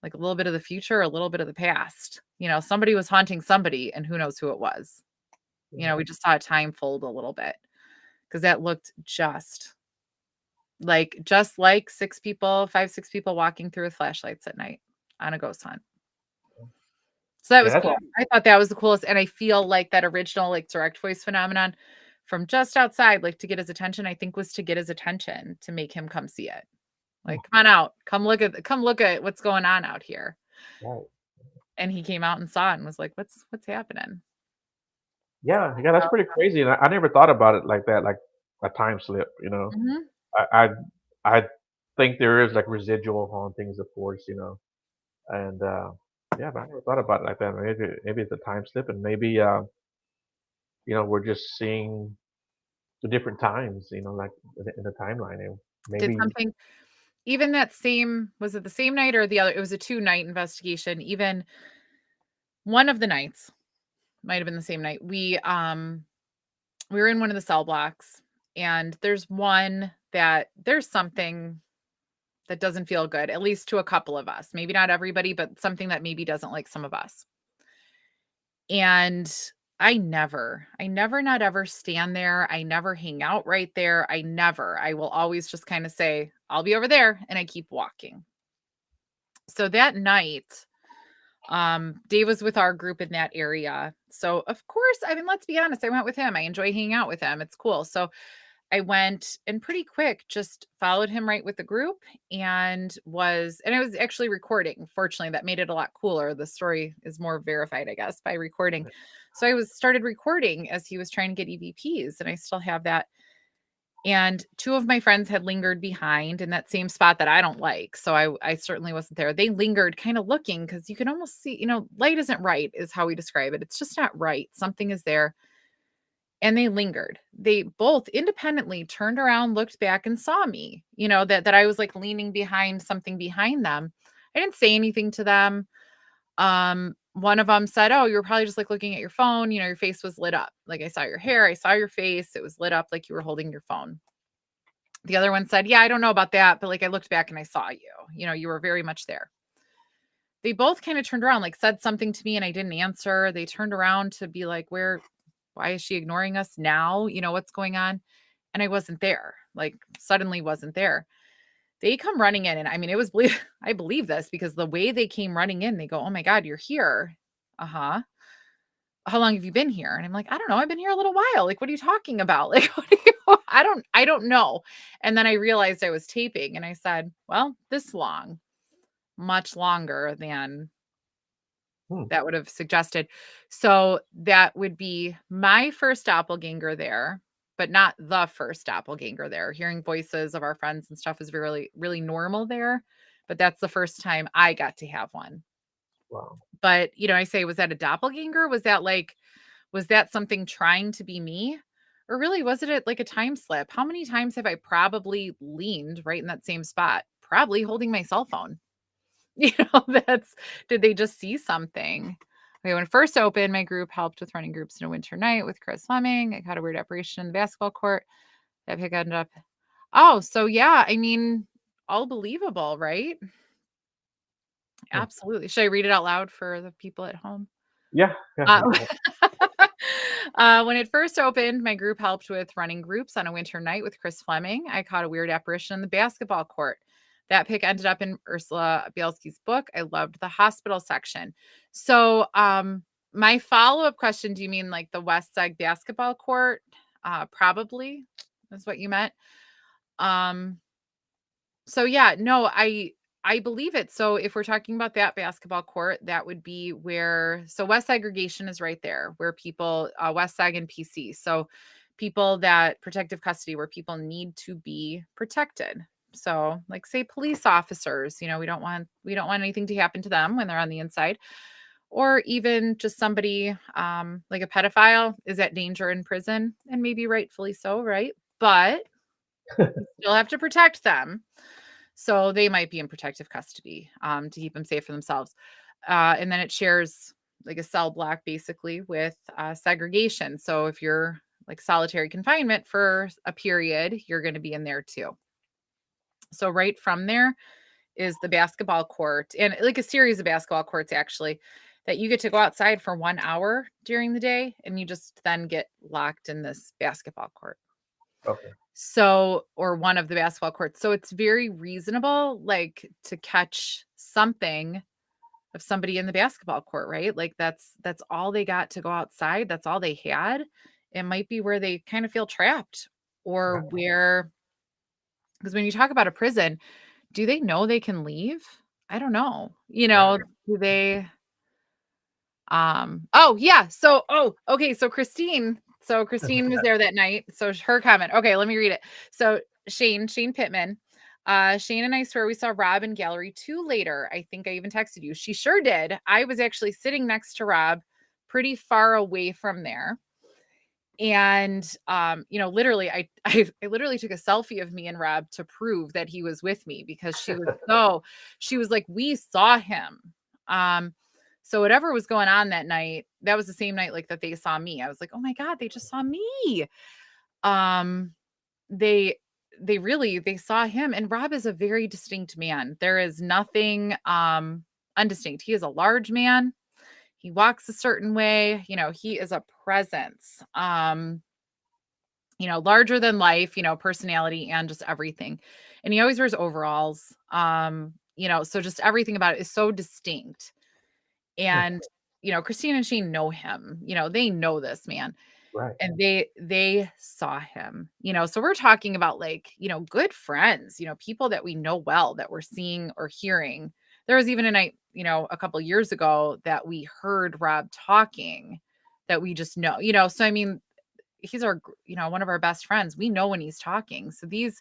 like a little bit of the future, a little bit of the past. Somebody was haunting somebody and who knows who it was. Yeah. We just saw time fold a little bit because that looked just like 6 people walking through with flashlights at night on a ghost hunt. So that Yeah, was that's cool. I thought that was the coolest, and I feel like that original, like, direct voice phenomenon from just outside, like, to get his attention, I think was to get his attention to make him come see it. hmm, Like, "Come on out. Come look at what's going on out here." right. And he came out and saw it and was like, "What's happening?" Yeah, yeah, that's So pretty crazy, and I never thought about it like that, like a time slip. mhm. I I think there is like residual hauntings, of course, and yeah, but I never thought about it like that. Maybe it's a time slip, and maybe we're just seeing the different times, like in the timeline, and Did maybe something even that same was it the same night or the other? It was a two-night investigation. Even one of the nights, might have been the same night, we were in one of the cell blocks, and there's something that doesn't feel good, at least to a couple of us. Maybe not everybody, but something that maybe doesn't like some of us. And I never not ever stand there. I never hang out right there. I will always just kind of say, I'll be over there. And I keep walking. So that night, Dave was with our group in that area. So of course, I mean, let's be honest, I went with him. I enjoy hanging out with him. It's cool. So I went and pretty quick just followed him right with the group and I was actually recording. Fortunately, that made it a lot cooler. The story is more verified, I guess, by recording. So I was started recording as he was trying to get EVPs, and I still have that. And two of my friends had lingered behind in that same spot that I don't like. So I certainly wasn't there. They lingered kind of looking because you can almost see, light isn't right, is how we describe it. It's just not right. Something is there, and they lingered. They both independently turned around, looked back, and saw me, that I was, like, leaning behind something behind them. I didn't say anything to them. One of them said, "Oh, you were probably just, like, looking at your phone, your face was lit up. Like, I saw your hair, I saw your face, it was lit up like you were holding your phone." The other one said, "Yeah, I don't know about that, but, like, I looked back and I saw you. You were very much there." They both kinda turned around, like, said something to me, and I didn't answer. They turned around to be like, why is she ignoring us now? What's going on?" And I wasn't there, like, suddenly wasn't there. They come running in, and I mean, it was I believe this because the way they came running in, they go, "Oh my god, you're here." "Uh-huh." "How long have you been here?" And I'm like, "I don't know. I've been here a little while. Like, what are you talking about?" Like, what are you I don't know. And then I realized I was taping, and I said, "Well, this long, much longer than hmm, that would have suggested." So that would be my first doppelganger there, but not the first doppelganger there. Hearing voices of our friends and stuff is really, really normal there. But that's the first time I got to have one. wow. But, I say, was that a doppelganger? Was that something trying to be me? Or really, was it like a time slip? How many times have I probably leaned right in that same spot? Probably holding my cell phone. That's did they just see something? Okay, when it first opened, my group helped with running groups in a winter night with Chris Fleming. I caught a weird apparition in the basketball court. That pick ended up. Oh, so yeah, I mean, all believable, right? Hmm. Absolutely. Should I read it out loud for the people at home? Yeah, yeah, Uh, go ahead. when it first opened, my group helped with running groups on a winter night with Chris Fleming. I caught a weird apparition in the basketball court. That pick ended up in Ursula Bielski's book. I loved the hospital section. So, my follow-up question, do you mean like the West Side basketball court? Probably is what you meant. Um, so yeah, no, I believe it. So if we're talking about that basketball court, that would be where West segregation is right there, where people West Seg and PC. So people that protective custody where people need to be protected. So like say police officers, we don't want anything to happen to them when they're on the inside. Or even just somebody like a pedophile is at danger in prison, and maybe rightfully so, right? But you still have to protect them, so they might be in protective custody, to keep them safe for themselves. And then it shares like a cell block basically with segregation. So if you're like solitary confinement for a period, you're going to be in there too. So right from there is the basketball court and like a series of basketball courts actually that you get to go outside for 1 hour during the day and you just then get locked in this basketball court. Okay. So, or one of the basketball courts. So it's very reasonable, like, to catch something of somebody in the basketball court, right? Like that's all they got to go outside. That's all they had. It might be where they kind of feel trapped or Right. where, because when you talk about a prison, do they know they can leave? I don't know. Right. Do they oh yeah. Okay, so Christine was there that night. So her comment. Okay, let me read it. So Shane Pittman. Shane and I swear we saw Rob in gallery 2 later. I think I even texted you. She sure did. I was actually sitting next to Rob pretty far away from there. And literally I literally took a selfie of me and Rob to prove that he was with me because she was like, we saw him. Um so whatever was going on that night, that was the same night like that they saw me. I was like, oh my God, they just saw me. Um they they saw him, and Rob is a very distinct man. There is nothing undistinct. He is a large man. He walks a certain way, he is a presence. Larger than life, personality and just everything. And he always wears overalls. So just everything about it is so distinct. And, Christine and Shane know him, they know this man. Right. And they saw him, so we're talking about like, good friends, people that we know well that we're seeing or hearing. There was even a night, a couple years ago that we heard Rob talking that we just know, so I mean, he's one of our best friends. We know when he's talking. So these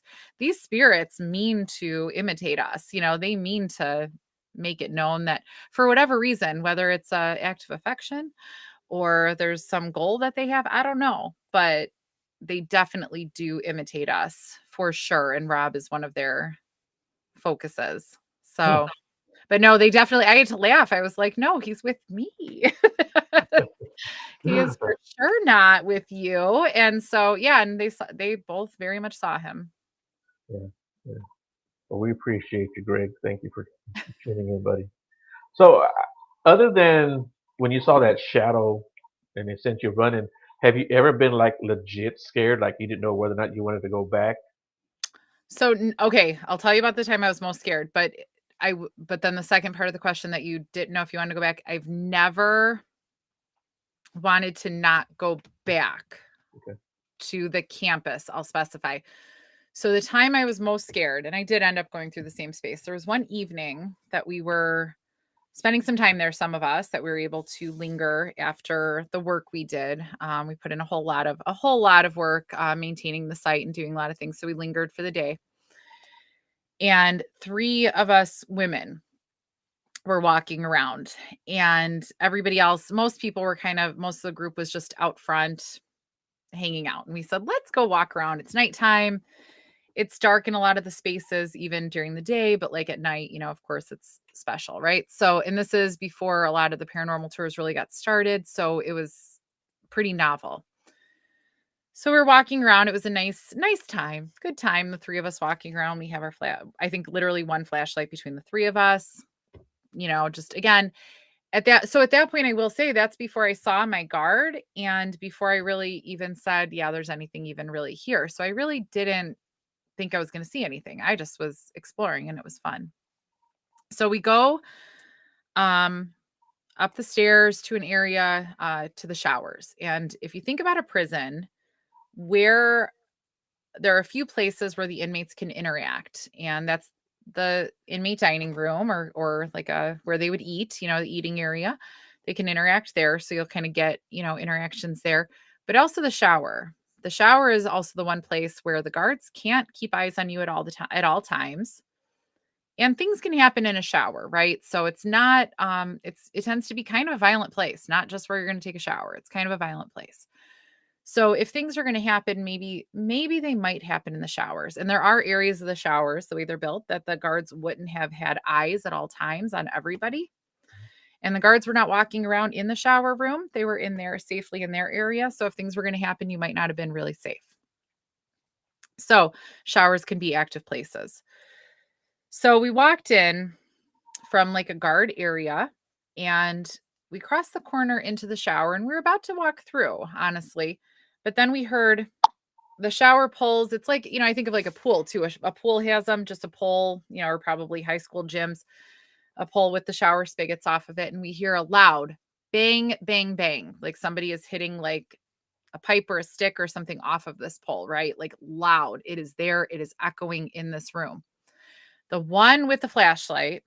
spirits mean to imitate us. They mean to make it known that for whatever reason, whether it's a act of affection or there's some goal that they have, I don't know, but they definitely do imitate us for sure. And Rob is one of their focuses. Hmm. So, but no, they definitely, I had to laugh. I was like, no, he's with me. He is for sure not with you. And so, yeah, and they both very much saw him. Yeah. Yeah. Well, we appreciate you, Greg. Thank you for tuning in, buddy. So, other than when you saw that shadow and they sent you running, have you ever been like legit scared, like you didn't know whether or not you wanted to go back? So, okay, I'll tell you about the time I was most scared, but but then the second part of the question that you didn't know if you wanted to go back, I've never wanted to not go back Okay. to the campus, I'll specify. So the time I was most scared, and I did end up going through the same space. There was one evening that we were spending some time there, some of us that we were able to linger after the work we did. We put in a whole lot of work maintaining the site and doing a lot of things. So we lingered for the day. And 3 of us women were walking around, and everybody else, most of the group was just out front hanging out. And we said, let's go walk around. It's nighttime. It's dark in a lot of the spaces, even during the day, but like at night, of course, it's special, right? So, and this is before a lot of the paranormal tours really got started. So it was pretty novel. So we're walking around. It was a nice time, good time. The 3 of us walking around. We have our I think literally one flashlight between the 3 of us, just again, at that point, I will say that's before I saw my guard and before I really even said, yeah, there's anything even really here. So I really didn't think I was going to see anything. I just was exploring and it was fun. So we go um up the stairs to an area to the showers. And if you think about a prison where there are a few places where the inmates can interact, and that's the inmate dining room or like a where they would eat, the eating area. They can interact there, so you'll kind of get, interactions there. But also the shower. The shower is also the one place where the guards can't keep eyes on you at all times. And things can happen in a shower, right? So it's not it tends to be kind of a violent place, not just where you're going to take a shower. It's kind of a violent place. So if things are going to happen, maybe they might happen in the showers. And there are areas of the showers, the way they're built, that the guards wouldn't have had eyes at all times on everybody. And the guards were not walking around in the shower room. They were in there safely in their area. So if things were going to happen, you might not have been really safe. So showers can be active places. So we walked in from like a guard area and we crossed the corner into the shower and we were about to walk through, honestly. But then we heard the shower poles, it's like, I think of like a pool too. A pool has them, just a pole, or probably high school gyms, a pole with the shower spigots off of it. And we hear a loud bang, bang, bang, like somebody is hitting like a pipe or a stick or something off of this pole, right? Like loud. It is there. It is echoing in this room. The one with the flashlight,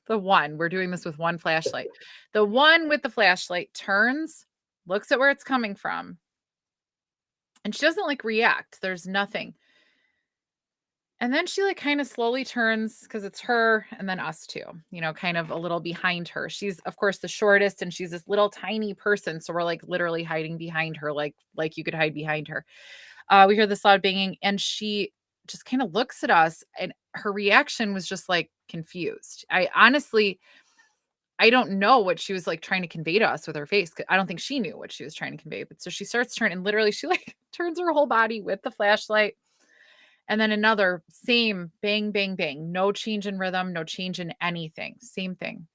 we're doing this with one flashlight. The one with the flashlight turns, looks at where it's coming from, and she doesn't like react. There's nothing. And then she like kind of slowly turns because it's her and then us too, kind of a little behind her. She's of course the shortest and she's this little tiny person. So we're like literally hiding behind her, like you could hide behind her. We hear this loud banging and she just kind of looks at us and her reaction was just like confused. I don't know what she was like trying to convey to us with her face. 'Cause I don't think she knew what she was trying to convey. But so she starts turning and literally she like turns her whole body with the flashlight. And then another same bang, bang, bang. No change in rhythm, no change in anything. Same thing.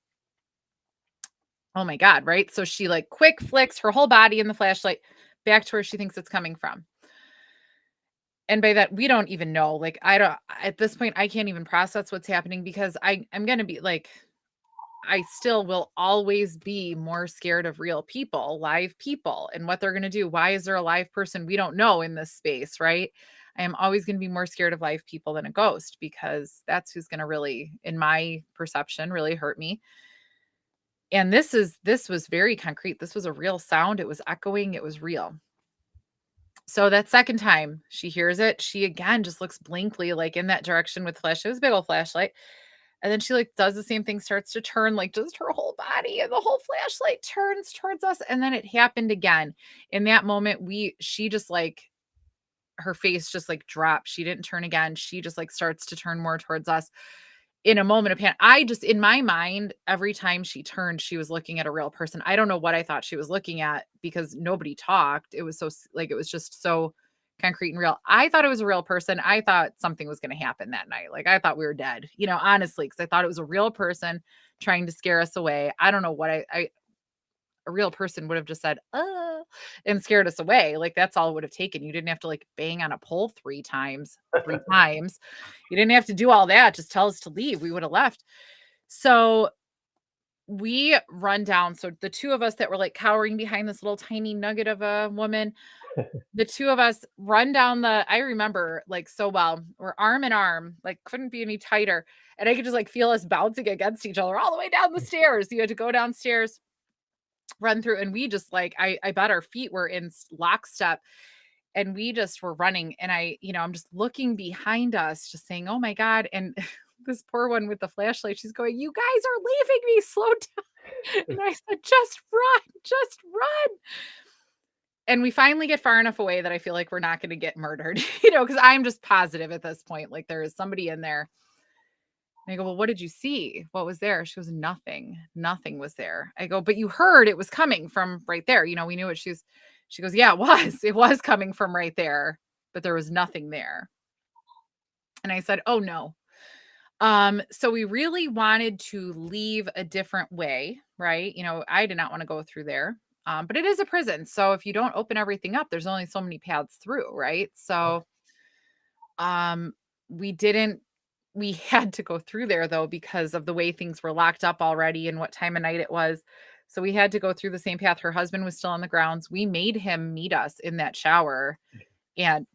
Oh my God. Right. So she like quick flicks her whole body in the flashlight back to where she thinks it's coming from. And by that, we don't even know. Like, I don't, at this point, I can't even process what's happening because I'm going to be like, I still will always be more scared of real people, live people, and what they're going to do. Why is there a live person we don't know in this space, right? I am always going to be more scared of live people than a ghost because that's who's going to really, in my perception, really hurt me. And this was very concrete. This was a real sound. It was echoing. It was real. So that second time she hears it, she again just looks blankly like in that direction with flash. It was a big old flashlight. And then she like does the same thing, starts to turn like just her whole body and the whole flashlight turns towards us. And then it happened again. In that moment, she just like her face just like dropped. She didn't turn again. She just like starts to turn more towards us in a moment of panic. I just, in my mind, every time she turned, she was looking at a real person. I don't know what I thought she was looking at because nobody talked. It was so, like, it was just so concrete and real. I thought it was a real person. I thought something was going to happen that night. Like, I thought we were dead, honestly, because I thought it was a real person trying to scare us away. I don't know what a real person would have just said, and scared us away. Like that's all it would have taken. You didn't have to like bang on a pole three times. You didn't have to do all that. Just tell us to leave. We would have left. So we run down. So the two of us that were like cowering behind this little tiny nugget of a woman, the two of us run down I remember like so well, we're arm in arm, like couldn't be any tighter. And I could just like feel us bouncing against each other all the way down the stairs. You had to go downstairs, run through, and we just like I bet our feet were in lockstep and we just were running. And I'm just looking behind us, just saying, oh my God. And this poor one with the flashlight, she's going, you guys are leaving me, slow down. And I said, just run, just run. And we finally get far enough away that I feel like we're not going to get murdered, because I'm just positive at this point, like there is somebody in there. And I go, well, what did you see? What was there? She goes, nothing. Nothing was there. I go, but you heard it was coming from right there. We knew it. She goes, yeah, it was. It was coming from right there, but there was nothing there. And I said, oh no. So we really wanted to leave a different way, right? I did not want to go through there. But it is a prison. So if you don't open everything up, there's only so many paths through, right? So um we didn't we had to go through there though because of the way things were locked up already and what time of night it was. So we had to go through the same path. Her husband was still on the grounds. We made him meet us in that shower and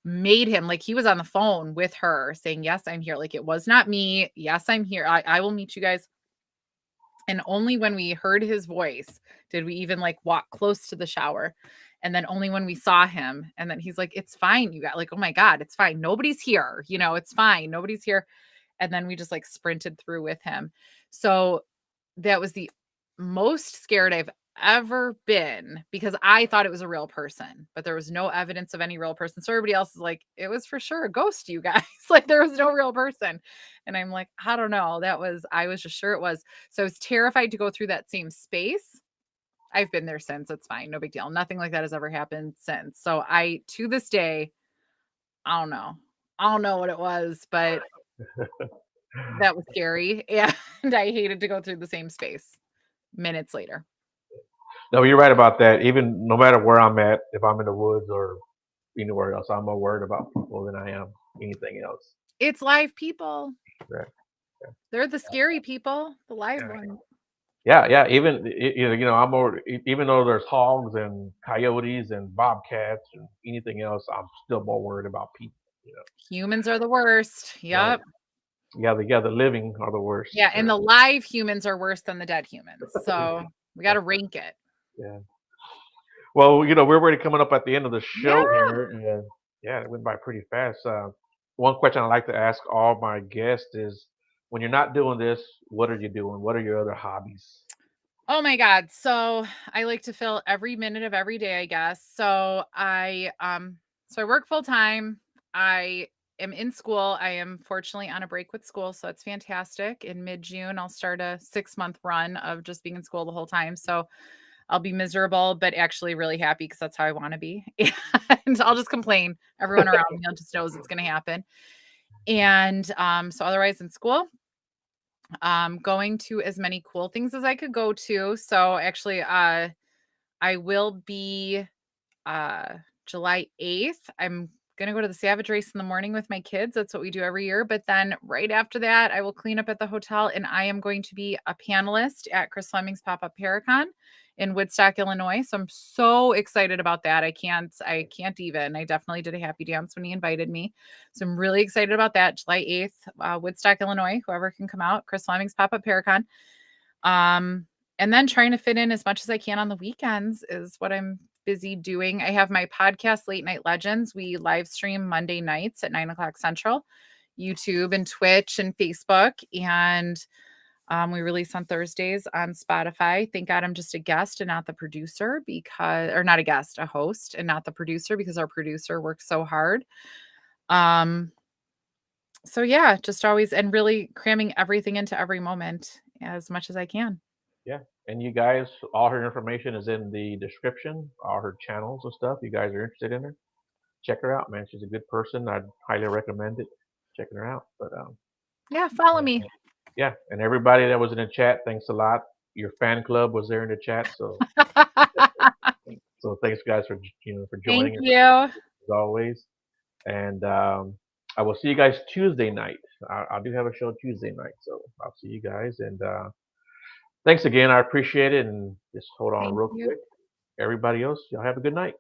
made him like he was on the phone with her saying, yes, I'm here. Like it was not me. Yes, I'm here. I will meet you guys. And only when we heard his voice did we even like walk close to the shower. And then only when we saw him, and then he's like, it's fine. You got like, oh my God, it's fine. Nobody's here. It's fine. Nobody's here. And then we just like sprinted through with him. So that was the most scared I've ever been because I thought it was a real person, but there was no evidence of any real person. So everybody else is like, it was for sure a ghost, you guys. Like there was no real person. And I'm like, I don't know. I was just sure it was. So I was terrified to go through that same space. I've been there since. It's fine. No big deal. Nothing like that has ever happened since. So to this day, I don't know. I don't know what it was, but that was scary. And I hated to go through the same space minutes later. No, you're right about that. Even no matter where I'm at, if I'm in the woods or anywhere else. I'm more worried about people than I am anything else. It's live people. Yeah, They're the scary people, the live yeah, ones. yeah, yeah. Even I'm more even though there's hogs and coyotes and bobcats and anything else, I'm still more worried about people. You Humans are the worst. know, right? Yep. Yeah, the living are the worst. Yeah, and the live humans are worse than the dead humans. So we got to rank it. Yeah. Well, we're already coming up at the end of the Yeah. show here, and yeah, it went by pretty fast. One question I like to ask all my guests is, when you're not doing this, what are you doing? What are your other hobbies? Oh my god. So I like to fill every minute of every day, I guess. So I work full time. I am in school. I am fortunately on a break with school, so it's fantastic. In mid-June, I'll start a 6-month run of just being in school the whole time. So I'll be miserable, but actually really happy because that's how I want to be. And I'll just complain. Everyone around me just knows it's going to happen. And so otherwise in school, going to as many cool things as I could go to. So actually, I will be uh July 8th. I'm gonna go to the Savage Race in the morning with my kids. That's what we do every year. But then right after that, I will clean up at the hotel and I am going to be a panelist at Chris Fleming's Pop-Up Paracon in Woodstock, Illinois. So I'm so excited about that. I can't even. I definitely did a happy dance when he invited me. So I'm really excited about that. July 8th, Woodstock, Illinois. Whoever can come out, Chris Fleming's Pop-Up Paracon. Um, and then trying to fit in as much as I can on the weekends is what I'm busy doing. I have my podcast, Late Night Legends. We live stream Monday nights at 9 o'clock Central, YouTube and Twitch and Facebook. And we release on Thursdays on Spotify. Thank God I'm just a guest and not the producer or not a guest, a host and not the producer because our producer works so hard. Um, so yeah, just always and really cramming everything into every moment as much as I can. Yeah, and you guys, all her information is in the description, all her channels and stuff. You guys are interested in her, check her out, man. She's a good person. I'd highly recommend it. Checking her out. But Yeah, follow me. uh, yeah, and everybody that was in the chat, thanks a lot. Your fan club was there in the chat, so thanks guys for for Thank joining us you. as always. And I will see you guys Tuesday night. I do have a show Tuesday night, so I'll see you guys. And thanks again. I appreciate it. And just hold on Thank real you. quick. Everybody else, y'all have a good night.